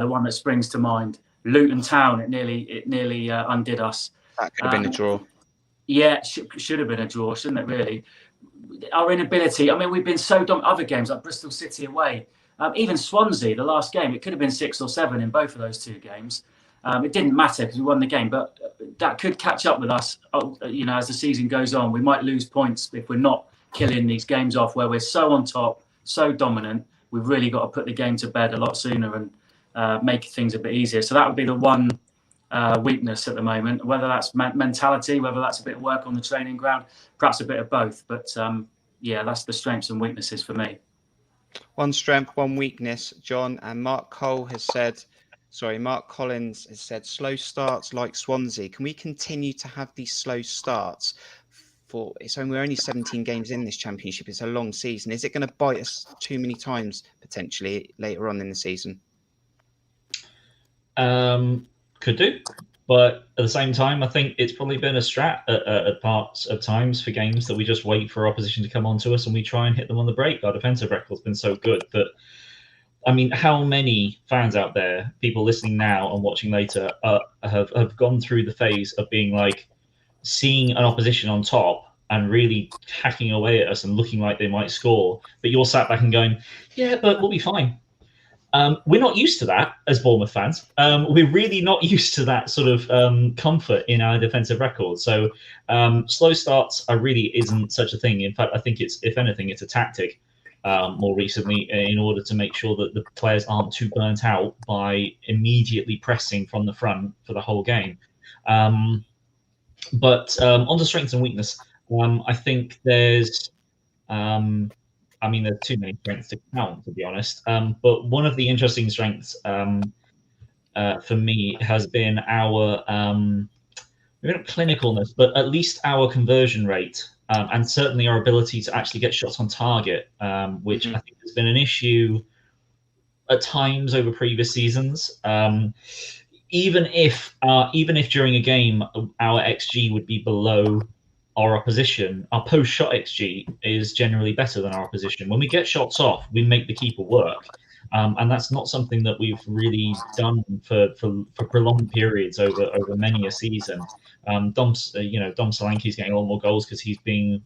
one that springs to mind. Luton Town, it nearly undid us. That could have been a draw. Yeah, should have been a draw, shouldn't it? Really, our inability. I mean, we've been so dominant. Other games like Bristol City away, even Swansea, the last game, it could have been 6 or 7 in both of those 2 games. It didn't matter because we won the game, but that could catch up with us. As the season goes on, we might lose points if we're not killing these games off where we're so on top, so dominant. We've really got to put the game to bed a lot sooner and make things a bit easier. So that would be the one weakness at the moment, whether that's mentality, whether that's a bit of work on the training ground, perhaps a bit of both. But that's the strengths and weaknesses for me. One strength, one weakness, John. And Mark Collins has said, slow starts like Swansea. Can we continue to have these slow starts? We're only 17 games in this championship. It's a long season. Is it going to bite us too many times potentially later on in the season? Could do, but at the same time, I think it's probably been a strat at times for games that we just wait for opposition to come onto us and we try and hit them on the break. Our defensive record's been so good that, I mean, how many fans out there, people listening now and watching later, have gone through the phase of being like, seeing an opposition on top and really hacking away at us and looking like they might score, but you're sat back and going, yeah, but we'll be fine. We're not used to that as Bournemouth fans. We're really not used to that sort of comfort in our defensive record. So slow starts really isn't such a thing. In fact, I think if anything, it's a tactic more recently in order to make sure that the players aren't too burnt out by immediately pressing from the front for the whole game. But on to strengths and weakness, I think there's there's too many strengths to count, to be honest. But one of the interesting strengths for me has been our maybe not clinicalness, but at least our conversion rate, and certainly our ability to actually get shots on target, which I think has been an issue at times over previous seasons. Even if during a game our XG would be below our opposition, our post-shot XG is generally better than our opposition. When we get shots off, we make the keeper work, and that's not something that we've really done for prolonged periods over many a season. Dom Solanke's getting a lot more goals because he's being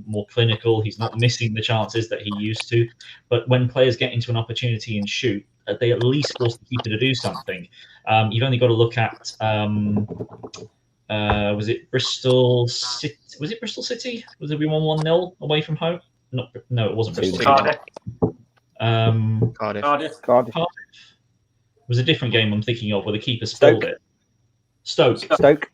more clinical. He's not missing the chances that he used to. But when players get into an opportunity and shoot, they at least force the keeper to do something. You've only got to look at was it Bristol City? Was it Bristol City? Was it we won 1-0 away from home? No, it wasn't Bristol. Cardiff. Cardiff. It was a different game I'm thinking of where the keeper spilled it. Stoke.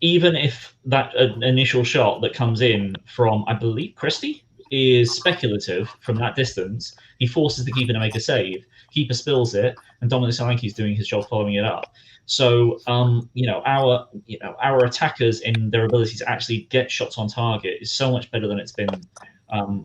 Even if that initial shot that comes in from, I believe, Christie is speculative from that distance, he forces the keeper to make a save. Keeper spills it, and Dominic Solanke's doing his job following it up. So, our attackers in their ability to actually get shots on target is so much better than it's been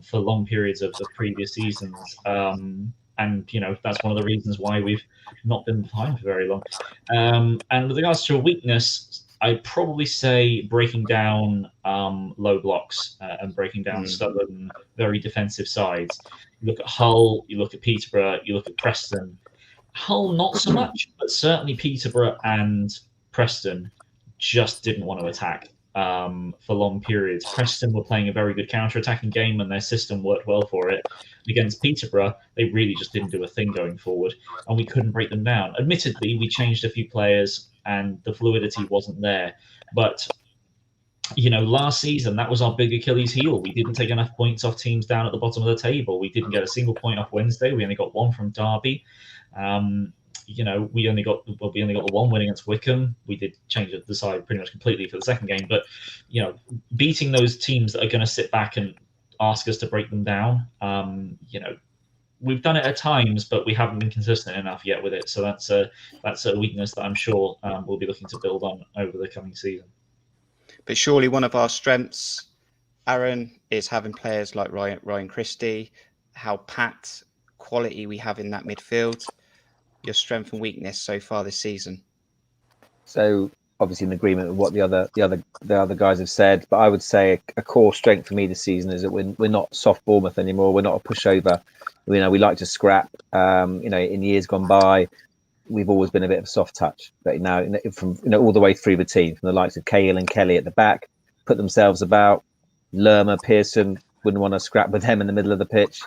for long periods of previous seasons. And that's one of the reasons why we've not been behind for very long. And with regards to a weakness, I'd probably say breaking down low blocks and breaking down stubborn, very defensive sides. You look at Hull, you look at Peterborough, you look at Preston. Hull, not so much, but certainly Peterborough and Preston just didn't want to attack for long periods. Preston were playing a very good counter-attacking game and their system worked well for it. Against Peterborough, they really just didn't do a thing going forward, and we couldn't break them down. Admittedly, we changed a few players and the fluidity wasn't there, but last season, that was our big Achilles heel. We didn't take enough points off teams down at the bottom of the table. We didn't get a single point off Wednesday. We only got one from Derby. We only got the one win against Wycombe. We did change the side pretty much completely for the second game. But, beating those teams that are going to sit back and ask us to break them down, we've done it at times, but we haven't been consistent enough yet with it. So that's a weakness that I'm sure we'll be looking to build on over the coming season. But surely one of our strengths, Aaron, is having players like Ryan Christie, how packed quality we have in that midfield. Your strength and weakness so far this season? So obviously in agreement with what the other guys have said, but I would say a core strength for me this season is that we're not soft Bournemouth anymore. We're not a pushover. We like to scrap. In years gone by, we've always been a bit of a soft touch. But now, from all the way through the team, from the likes of Cahill and Kelly at the back, put themselves about. Lerma, Pearson wouldn't want to scrap with them in the middle of the pitch.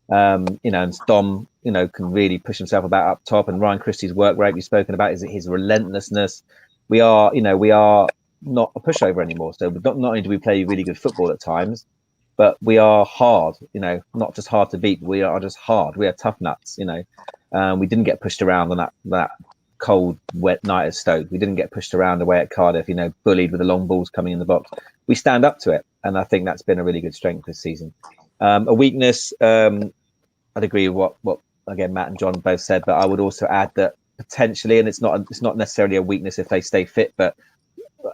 And Dom, can really push himself about up top. And Ryan Christie's work rate we've spoken about is his relentlessness. We are not a pushover anymore. So not only do we play really good football at times, but we are hard. Not just hard to beat. We are just hard. We are tough nuts. We didn't get pushed around on that cold, wet night at Stoke. We didn't get pushed around away at Cardiff. Bullied with the long balls coming in the box. We stand up to it, and I think that's been a really good strength this season. A weakness, I'd agree with what again Matt and John both said, but I would also add that potentially, and it's not necessarily a weakness if they stay fit, but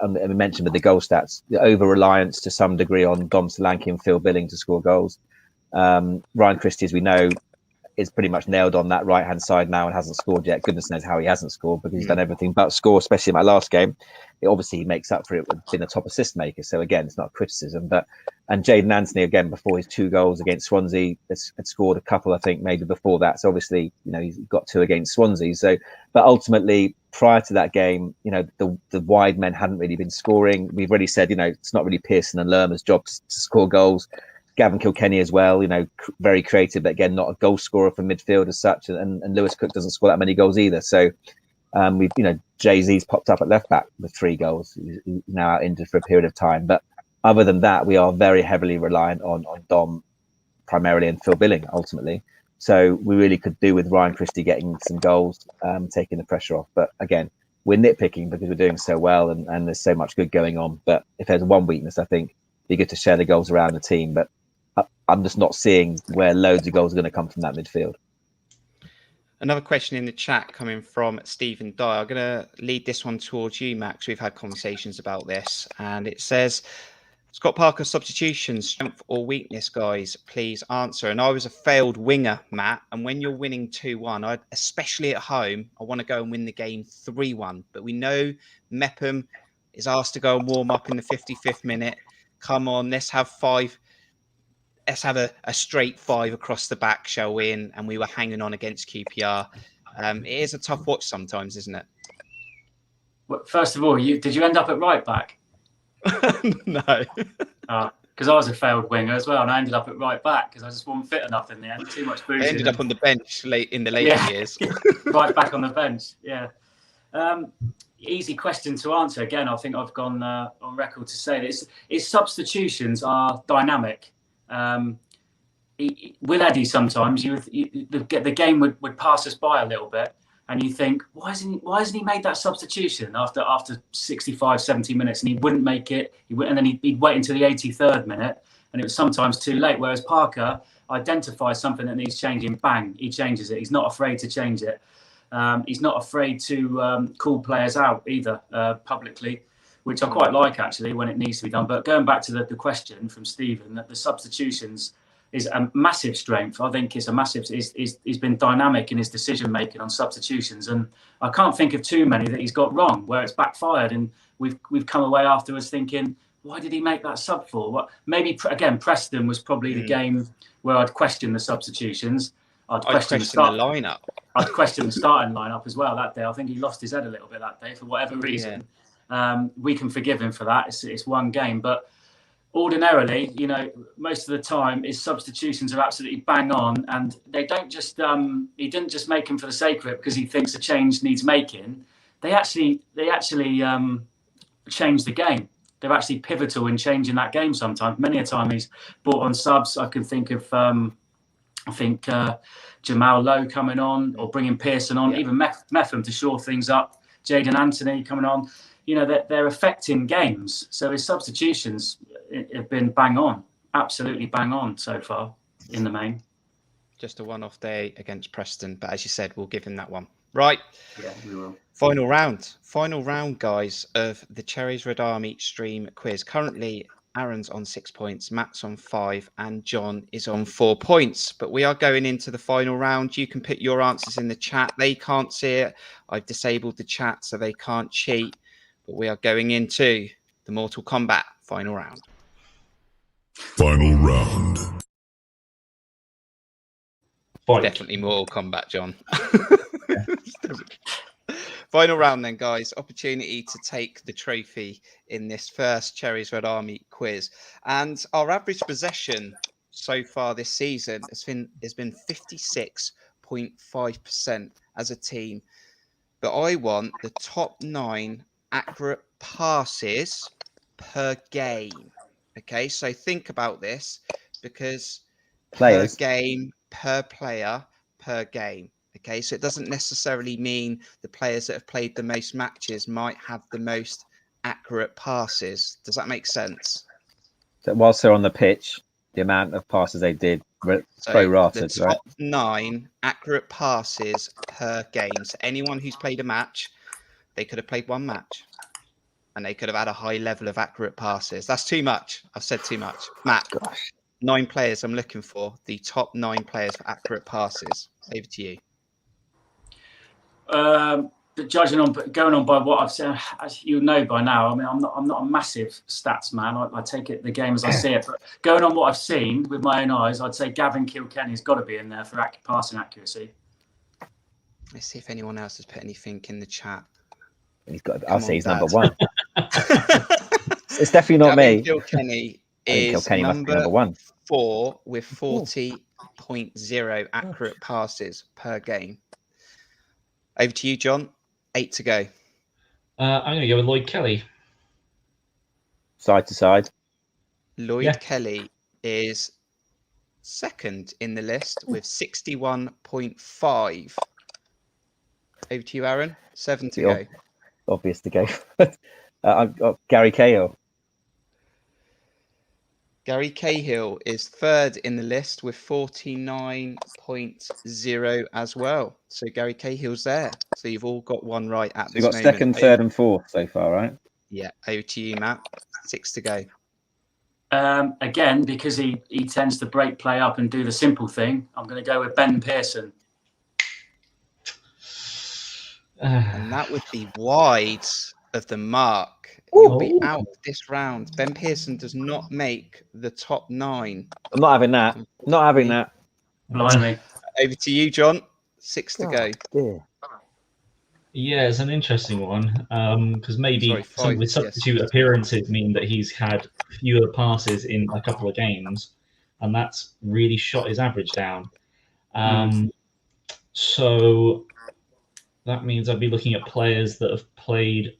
I mentioned with the goal stats, the over reliance to some degree on Dom Solanke and Phil Billing to score goals. Ryan Christie, as we know, is pretty much nailed on that right hand side now and hasn't scored yet. Goodness knows how he hasn't scored, because he's done everything but score, especially in my last game. It obviously makes up for it with being a top assist maker. So again, it's not a criticism, and Jayden Anthony, again, before his 2 goals against Swansea, had scored a couple, I think, maybe before that. So obviously, he's got 2 against Swansea. So, but ultimately, prior to that game, the wide men hadn't really been scoring. We've already said, it's not really Pearson and Lerma's job to score goals. Gavin Kilkenny as well, very creative, but again, not a goal scorer for midfield as such. And Lewis Cook doesn't score that many goals either. So we've, Jay-Z's popped up at left back with 3 goals. He's now out injured for a period of time. But other than that, we are very heavily reliant on Dom primarily and Phil Billing ultimately. So we really could do with Ryan Christie getting some goals, taking the pressure off. But again, we're nitpicking because we're doing so well and there's so much good going on. But if there's one weakness, I think it'd be good to share the goals around the team. But I'm just not seeing where loads of goals are going to come from that midfield. Another question in the chat coming from Stephen Dyer. I'm going to lead this one towards you, Max. We've had conversations about this, and it says, Scott Parker, substitution, strength or weakness, guys, please answer. And I was a failed winger, Matt, and when you're winning 2-1, especially at home, I want to go and win the game 3-1. But we know Mepham is asked to go and warm up in the 55th minute. Come on, let's have 5. Let's have a straight 5 across the back, shall we? And we were hanging on against QPR. It is a tough watch sometimes, isn't it? Well, first of all, did you end up at right back? No. Because I was a failed winger as well, and I ended up at right back because I just wasn't fit enough in the end. Too much boozing. I ended up on the bench in the later years. Right back on the bench, yeah. Easy question to answer. Again, I think I've gone on record to say that its substitutions are dynamic. With Eddie, sometimes the game would pass us by a little bit, and you think, why hasn't he made that substitution after 65, 70 minutes, and he wouldn't make it. And then he'd wait until the 83rd minute, and it was sometimes too late. Whereas Parker identifies something that needs changing, bang, he changes it. He's not afraid to change it. He's not afraid to call players out either publicly, which I quite like actually when it needs to be done. But going back to the question from Stephen, that the substitutions is a massive strength. I think it's a massive. He's been dynamic in his decision making on substitutions, and I can't think of too many that he's got wrong where it's backfired, and we've come away afterwards thinking, why did he make that sub for? What? Maybe again, Preston was probably the game where I'd question the substitutions. I'd question the lineup. I'd question the starting lineup as well that day. I think he lost his head a little bit that day for whatever reason. Yeah. We can forgive him for that. It's one game, but ordinarily, most of the time his substitutions are absolutely bang on, and they don't just. He didn't just make them for the sake of it because he thinks a change needs making. They actually change the game. they're actually pivotal in changing that game sometimes. Many a time he's brought on subs. I can think of, Jamal Lowe coming on, or bringing Pearson on, even Metham to shore things up, Jaden Anthony coming on. You know, they're affecting games. So his substitutions have been bang on, absolutely bang on so far in the main. Just a one-off day against Preston, but as you said, we'll give him that one. Right. Yeah, we will. Final round, guys, of the Cherries Red Army stream quiz. Currently, Aaron's on 6 points, Matt's on 5, and John is on 4 points. But we are going into the final round. You can put your answers in the chat. They can't see it. I've disabled the chat so they can't cheat. But we are going into the Mortal Kombat final round. Final round. Fight. Definitely Mortal Kombat, John. Final round then, guys. Opportunity to take the trophy in this first Cherries Red Army quiz. And our average possession so far this season has been 56.5% as a team. But I want the top 9 accurate passes per game. Okay, so think about this, because Players. per game, per player, per game. Okay, so it doesn't necessarily mean the players that have played the most matches might have the most accurate passes. Does that make sense? So whilst they're on the pitch, the amount of passes they did prorated, the right? top 9 accurate passes per game. So anyone who's played a match, they could have played one match, and they could have had a high level of accurate passes. That's too much. I've said too much. Matt, 9 players I'm looking for. The top 9 players for accurate passes. Over to you. Going on by what I've said, as you know by now, I mean, I'm not a massive stats man. I take it the game as I see it. But going on what I've seen with my own eyes, I'd say Gavin Kilkenny's got to be in there for passing accuracy. Let's see if anyone else has put anything in the chat. I'll say he's number 1. It's definitely not Gavin me. Kilkenny is Kilkenny must be number 1. 4 with 40.0 accurate passes per game. Over to you, John. 8 to go. I'm going to go with Lloyd Kelly. Side to side. Lloyd Kelly is second in the list with 61.5. Over to you, Aaron. 7 to go. Obvious to go. I've got Gary Cahill. Gary Cahill is third in the list with 49.0 as well. So Gary Cahill's there. So you've all got one right at this moment. You've got second, third, and fourth so far, right? Yeah. Over to you, Matt. 6 to go. Again, because he tends to break play up and do the simple thing, I'm going to go with Ben Pearson. And that would be wide of the mark. You'll be out this round. Ben Pearson does not make the top 9. I'm not having that. Not having that. Blimey. Over to you, John. 6 to go. Dear. Yeah, it's an interesting one, because maybe Sorry, with substitute appearances mean that he's had fewer passes in a couple of games, and that's really shot his average down. So that means I'd be looking at players that have played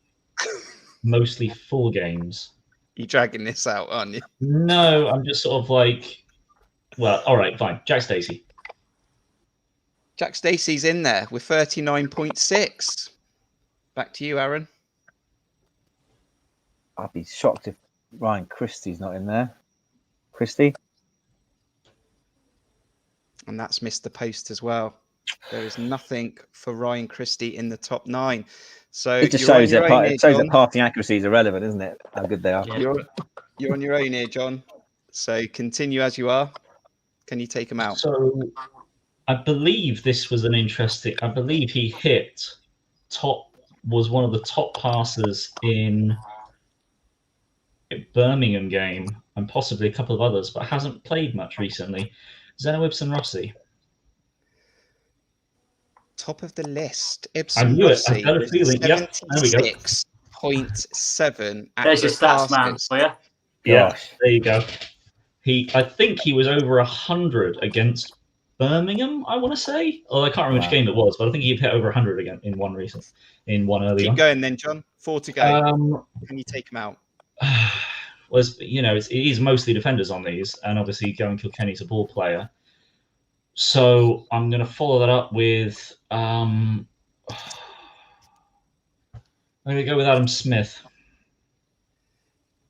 mostly full games. You're dragging this out, aren't you? No, I'm just sort of like, well, all right, fine. Jack Stacey. Jack Stacey's in there with 39.6. Back to you, Aaron. I'd be shocked if Ryan Christie's not in there. Christie? And that's missed the post as well. There is nothing for Ryan Christie in the top 9. So it just shows that passing accuracy is irrelevant, isn't it? How good they are. Yeah. You're on your own here, John. So continue as you are. Can you take him out? So I believe this was an interesting. I believe he was one of the top passers in a Birmingham game and possibly a couple of others, but hasn't played much recently. Zeno Ibsen Rossi. Top of the list. I knew it. I had a feeling. Yep. There we go. 76.7. There's your stats, man, for you. Yeah, there you go. I think he was over 100 against Birmingham, I want to say. Oh, I can't remember which game it was, but I think he hit over 100 again in one earlier. Keep going then, John. 4 to go. Can you take him out? was, it is mostly defenders on these, and obviously Gavin Kilkenny's a ball player. So I'm going to follow that up with I'm going to go with Adam Smith.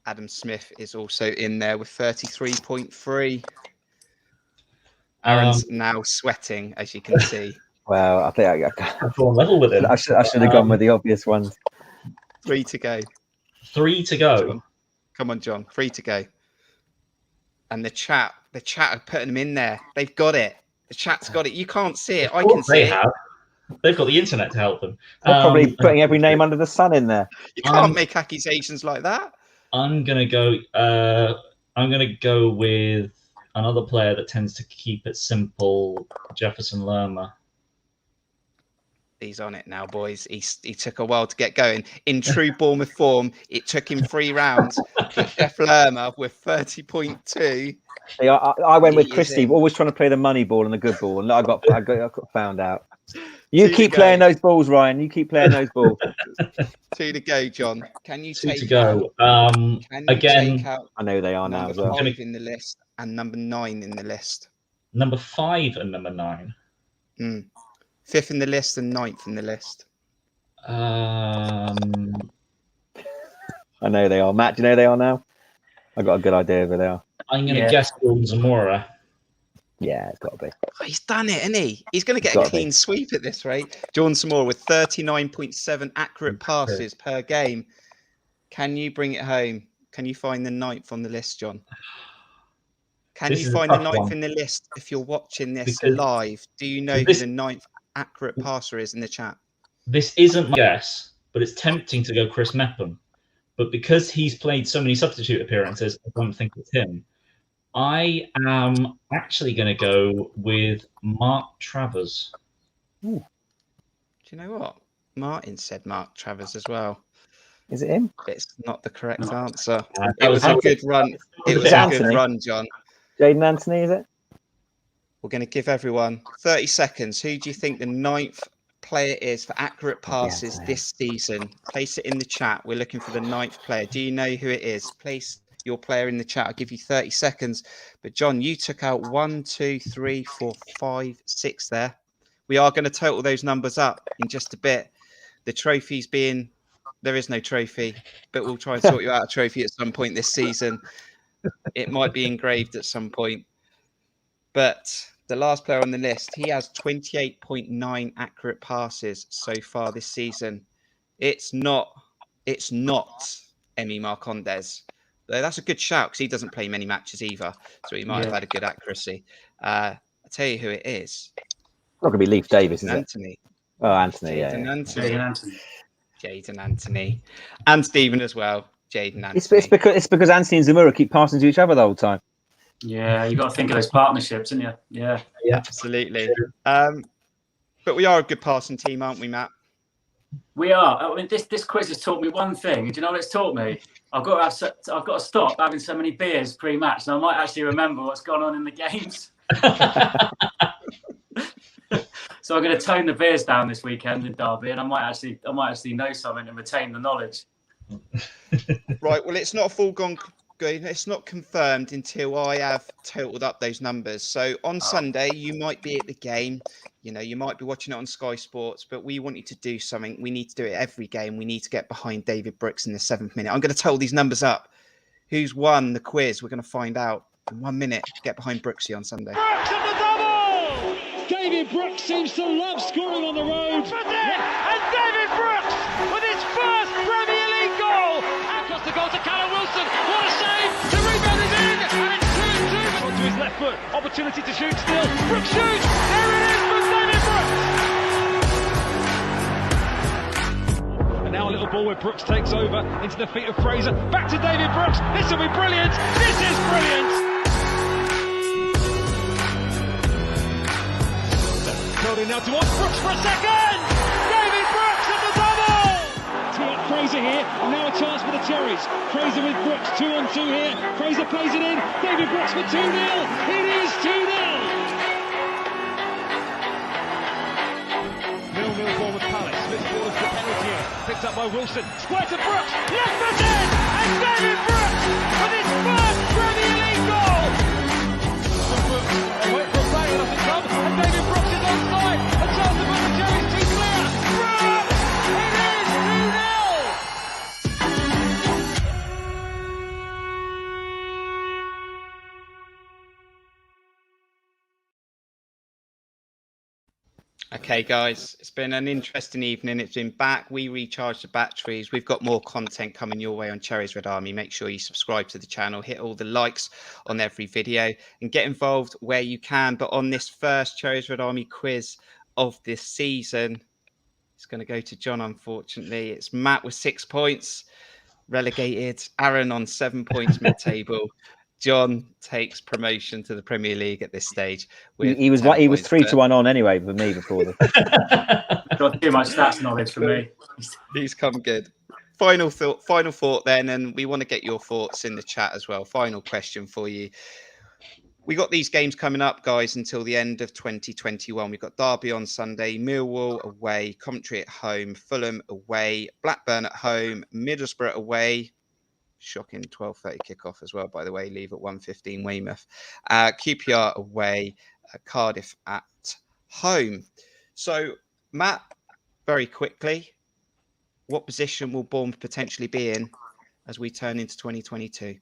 Adam Smith is also in there with 33.3. Aaron's now sweating, as you can see. Well, I think I'm on level with him. I should have gone with the obvious ones. 3 to go. 3 to go. John. Come on, John. 3 to go. And the chat are putting them in there. They've got it. The chat's got it. You can't see it. I can see it. They've got the internet to help them. They're probably putting every name under the sun in there. You can't make accusations like that. I'm gonna go with another player that tends to keep it simple, Jefferson Lerma. He's on it now, boys. He took a while to get going. In true Bournemouth form, it took him 3 rounds. But Jeff Lerma with 30.2. See, I went with Christie, always trying to play the money ball and the good ball, and I got found out. You keep playing those balls, Ryan. You keep playing those balls. 2 to go, John. Can you take 2 to go? Again, I know they are now as well. Number 5 in the list and number 9 in the list. Number 5 and number 9. 5th in the list and 9th in the list. I know they are. Matt, do you know they are now? I got a good idea of who they are. I'm going to guess Jordan Zamora. Yeah, it's got to be. Oh, he's done it, isn't he? He's going to get a clean sweep at this rate. Jordan Zamora with 39.7 accurate passes per game. Can you bring it home? Can you find the 9th on the list, John? Can you find the 9th in the list if you're watching this live? Do you know who the 9th accurate passer is in the chat? This isn't my guess, but it's tempting to go Chris Mepham. But because he's played so many substitute appearances, I don't think it's him. I am actually going to go with Mark Travers. Ooh. Do you know what? Martin said Mark Travers as well. Is it him? It's not the correct answer. It was a good run. It was a good run, John. Jaden Anthony, is it? We're going to give everyone 30 seconds. Who do you think the 9th player is for accurate passes this season? Place it in the chat. We're looking for the 9th player. Do you know who it is? Place your player in the chat. I'll give you 30 seconds. But John, you took out 1, 2, 3, 4, 5, 6 there. We are going to total those numbers up in just a bit. The trophies being, there is no trophy, but we'll try and sort you out a trophy at some point this season. It might be engraved at some point. But the last player on the list, he has 28.9 accurate passes so far this season. It's not Emi Marcondes. That's a good shout because he doesn't play many matches either, so he might have had a good accuracy. I'll tell you who it is. Not going to be Leif Davis, is Anthony. It? Oh, Anthony, Jaden yeah. Anthony. Jaden Anthony. And Stephen as well. Jaden Anthony. It's because Anthony and Zamora keep passing to each other the whole time. Yeah, you've got to think of those partnerships, haven't you? Yeah. Absolutely. But we are a good passing team, aren't we, Matt? We are. I mean, this quiz has taught me one thing. Do you know what it's taught me? I've got to stop having so many beers pre-match, and I might actually remember what's gone on in the games. So I'm going to tone the beers down this weekend in Derby, and I might actually know something and retain the knowledge. Right. Well, it's not a foregone. It's not confirmed until I have totaled up those numbers. So on Sunday, you might be at the game. You might be watching it on Sky Sports, but we want you to do something. We need to do it every game. We need to get behind David Brooks in the 7th minute. I'm going to total these numbers up. Who's won the quiz? We're going to find out in 1 minute. Get behind Brooksy on Sunday. Brooks at the double! David Brooks seems to love scoring on the road. And David Brooks with his first Premier League goal. Across the goal to Callum Wilson. What a save! The rebound is in, and it's 2-2. Onto his left foot. Opportunity to shoot still. Brooks shoots. There it is for David Brooks. And now a little ball where Brooks takes over into the feet of Fraser. Back to David Brooks. This will be brilliant. This is brilliant. Curled in now towards Brooks for a second. David Brooks at the double. Tee up Fraser here, and now a chance for the Cherries. Fraser with Brooks, 2-on-2 here. Fraser plays it in. David Brooks for 2-0. It is 2-0. 0-0 ball with Palace. Smith ball is the penalty. Picked up by Wilson. Square to Brooks. Left foot in, and David Brooks. Okay, guys, it's been an interesting evening. It's been back. We recharged the batteries. We've got more content coming your way on Cherries Red Army. Make sure you subscribe to the channel, hit all the likes on every video, and get involved where you can. But on this first Cherries Red Army quiz of this season, it's going to go to John, unfortunately. It's Matt with 6 points, relegated. Aaron on 7 points mid-table. John takes promotion to the Premier League at this stage with He was 10 he was points, 3-1 on anyway with me before the. Got too much stats knowledge for me. He's come good. Final thought then, and we want to get your thoughts in the chat as well. Final question for you. We got these games coming up, guys, until the end of 2021. We've got Derby on Sunday, Millwall away, Coventry at home, Fulham away, Blackburn at home, Middlesbrough away. Shocking 12:30 kickoff as well, by the way. Leave at 1:15 Weymouth. QPR away, Cardiff at home. So, Matt, very quickly, what position will Bournemouth potentially be in as we turn into 2022?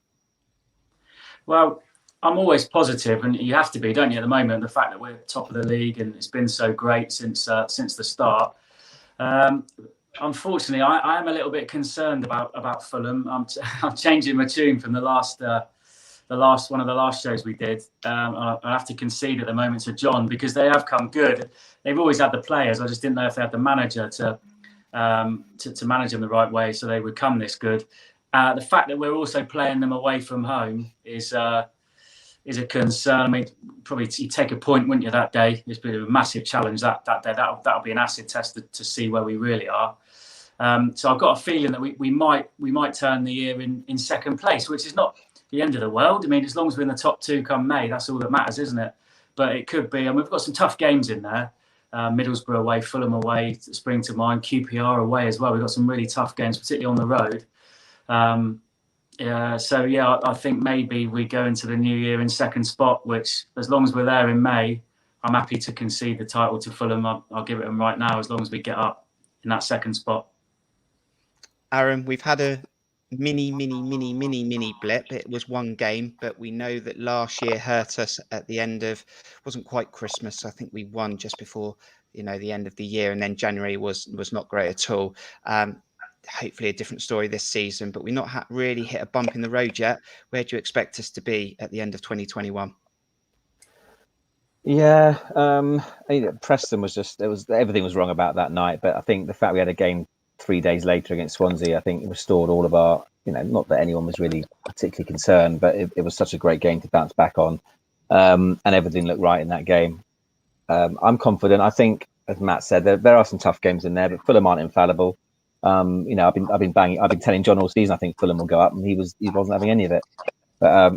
Well, I'm always positive, and you have to be, don't you, at the moment, the fact that we're top of the league and it's been so great since the start. Unfortunately, I am a little bit concerned about Fulham. I'm changing my tune from the last one of the last shows we did. I have to concede at the moment to John because they have come good. They've always had the players. I just didn't know if they had the manager to manage them the right way so they would come this good. The fact that we're also playing them away from home is a concern. I mean, probably you take a point, wouldn't you, that day? It's been a massive challenge that day. That'll be an acid test to see where we really are. So I've got a feeling that we might turn the year in second place, which is not the end of the world. I mean, as long as we're in the top two come May, that's all that matters, isn't it? But it could be, and we've got some tough games in there. Middlesbrough away, Fulham away, spring to mind, QPR away as well. We've got some really tough games, particularly on the road. I think maybe we go into the new year in second spot, which as long as we're there in May, I'm happy to concede the title to Fulham. I'll give it them right now as long as we get up in that second spot. Aaron, we've had a mini blip. It was one game, but we know that last year hurt us at the end of, wasn't quite Christmas. I think we won just before, the end of the year, and then January was not great at all. Hopefully a different story this season, but we've not really hit a bump in the road yet. Where do you expect us to be at the end of 2021? Yeah, Preston everything was wrong about that night, but I think the fact we had a game 3 days later against Swansea, I think it restored all of our, not that anyone was really particularly concerned, but it was such a great game to bounce back on, and everything looked right in that game. I'm confident. I think, as Matt said, there are some tough games in there, but Fulham aren't infallible. I've been telling John all season I think Fulham will go up, and he wasn't having any of it. But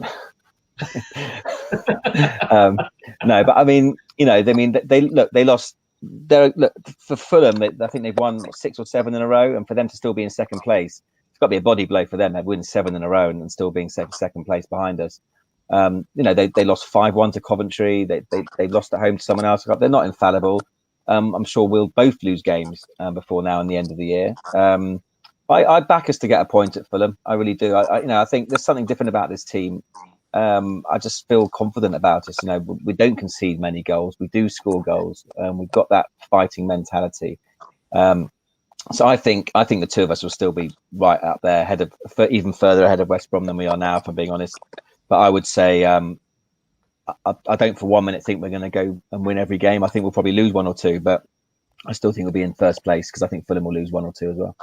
no, but I mean, they lost. For Fulham, I think they've won 6 or 7 in a row, and for them to still be in second place, it's got to be a body blow for them. They've won 7 in a row and still being second place behind us. They lost 5-1 to Coventry. They lost at home to someone else. They're not infallible. I'm sure we'll both lose games before now and the end of the year. I back us to get a point at Fulham. I really do. I think there's something different about this team. I just feel confident about us. We don't concede many goals. We do score goals. We've got that fighting mentality. So I think the two of us will still be right up there, even further ahead of West Brom than we are now, if I'm being honest. But I would say I don't for 1 minute think we're going to go and win every game. I think we'll probably lose 1 or 2, but I still think we'll be in first place because I think Fulham will lose 1 or 2 as well.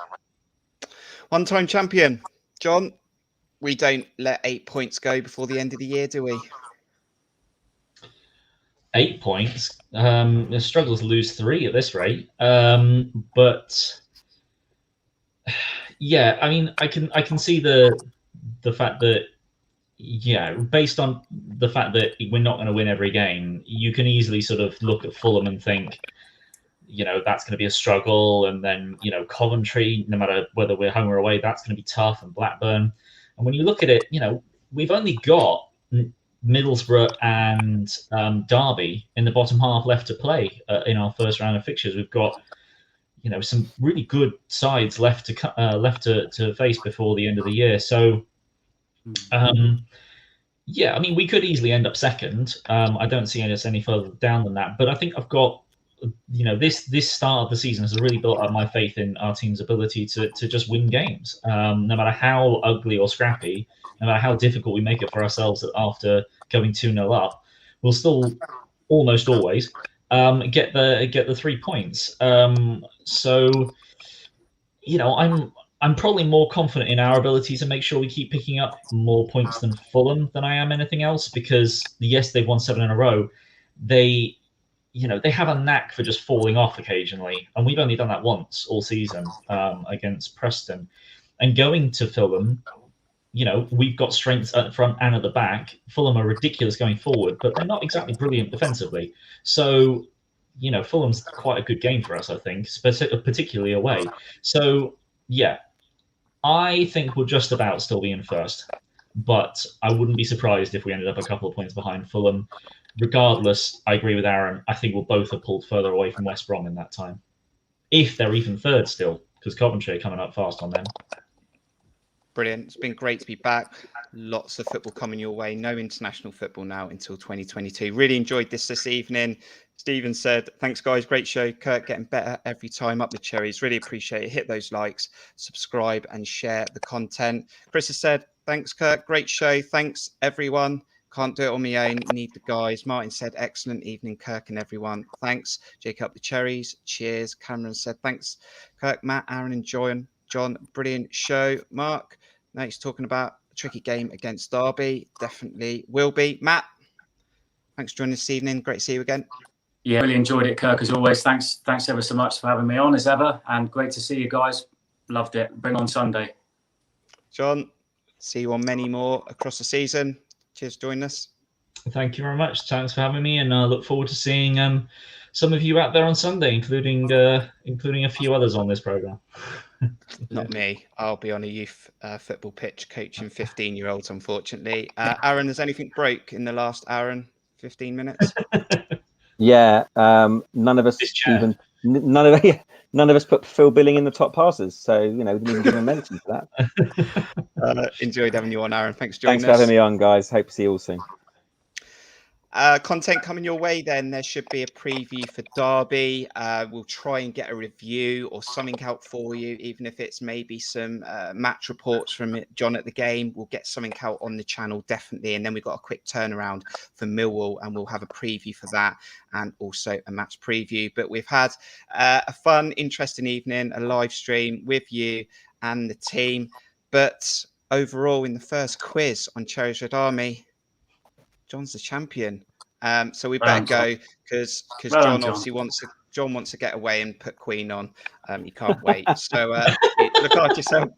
One-time champion, John. We don't let 8 points go before the end of the year, do we? 8 points. They struggle to lose 3 at this rate. But yeah, I mean, I can see the fact that, based on the fact that we're not going to win every game, you can easily sort of look at Fulham and think, that's going to be a struggle. And then, Coventry, no matter whether we're home or away, that's going to be tough, and Blackburn. And when you look at it, we've only got Middlesbrough and Derby in the bottom half left to play in our first round of fixtures. We've got, some really good sides left to face before the end of the year. So, we could easily end up second. I don't see us any further down than that. But I think I've got this start of the season has really built up my faith in our team's ability to just win games, no matter how ugly or scrappy, no matter how difficult we make it for ourselves after going 2-0 up, we'll still almost always get the 3 points. So I'm probably more confident in our ability to make sure we keep picking up more points than Fulham than I am anything else, because yes, they've won 7 in a row. They have a knack for just falling off occasionally, and we've only done that once all season against Preston. And going to Fulham, we've got strengths at the front and at the back. Fulham are ridiculous going forward, but they're not exactly brilliant defensively. So, Fulham's quite a good game for us, I think, particularly away. So, yeah, I think we'll just about still be in first, but I wouldn't be surprised if we ended up a couple of points behind Fulham. Regardless, I agree with Aaron. I think we'll both have pulled further away from West Brom in that time, if they're even third still, because Coventry are coming up fast on them. Brilliant. It's been great to be back. Lots of football coming your way. No international football now until 2022. Really enjoyed this evening. Stephen said, thanks, guys. Great show. Kirk getting better every time. Up the cherries. Really appreciate it. Hit those likes, subscribe, and share the content. Chris has said, thanks, Kirk. Great show. Thanks, everyone. Can't do it on my own. Need the guys. Martin said, excellent evening, Kirk and everyone. Thanks. Jake up the cherries. Cheers. Cameron said, thanks, Kirk, Matt, Aaron, and John. Brilliant show. Mark, now he's talking about a tricky game against Derby. Definitely will be. Matt, thanks for joining this evening. Great to see you again. Yeah, really enjoyed it, Kirk, as always. Thanks ever so much for having me on, as ever. And great to see you guys. Loved it. Bring on Sunday. John, see you on many more across the season. Cheers for joining us. Thank you very much. Thanks for having me, and I look forward to seeing some of you out there on Sunday, including a few others on this program. Not me. I'll be on a youth football pitch coaching 15-year-olds, unfortunately. Aaron, has anything broke in the last hour and 15 minutes? Yeah, none of us put Phil Billing in the top passes, so we didn't even give him a mention for that. Enjoyed having you on, Aaron. Thanks for joining us. Thanks for having me on, guys. Hope to see you all soon. Content coming your way then. There should be a preview for Derby. We'll try and get a review or something out for you, even if it's maybe some match reports from John at the game. We'll get something out on the channel, definitely. And then we've got a quick turnaround for Millwall, and we'll have a preview for that and also a match preview. But we've had a fun, interesting evening, a live stream with you and the team. But overall, in the first quiz on Cherries Red Army, John's the champion. So we better go because John obviously wants to get away and put Queen on. He can't wait. So look after yourself.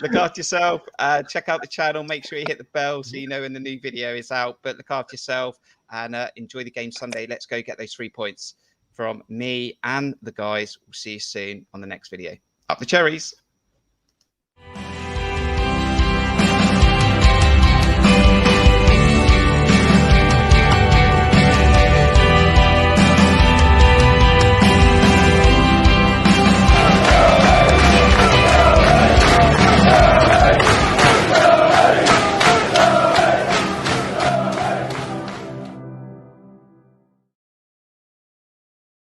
Look after yourself. Check out the channel. Make sure you hit the bell so you know when the new video is out. But look after yourself and enjoy the game Sunday. Let's go get those 3 points from me and the guys. We'll see you soon on the next video. Up the cherries.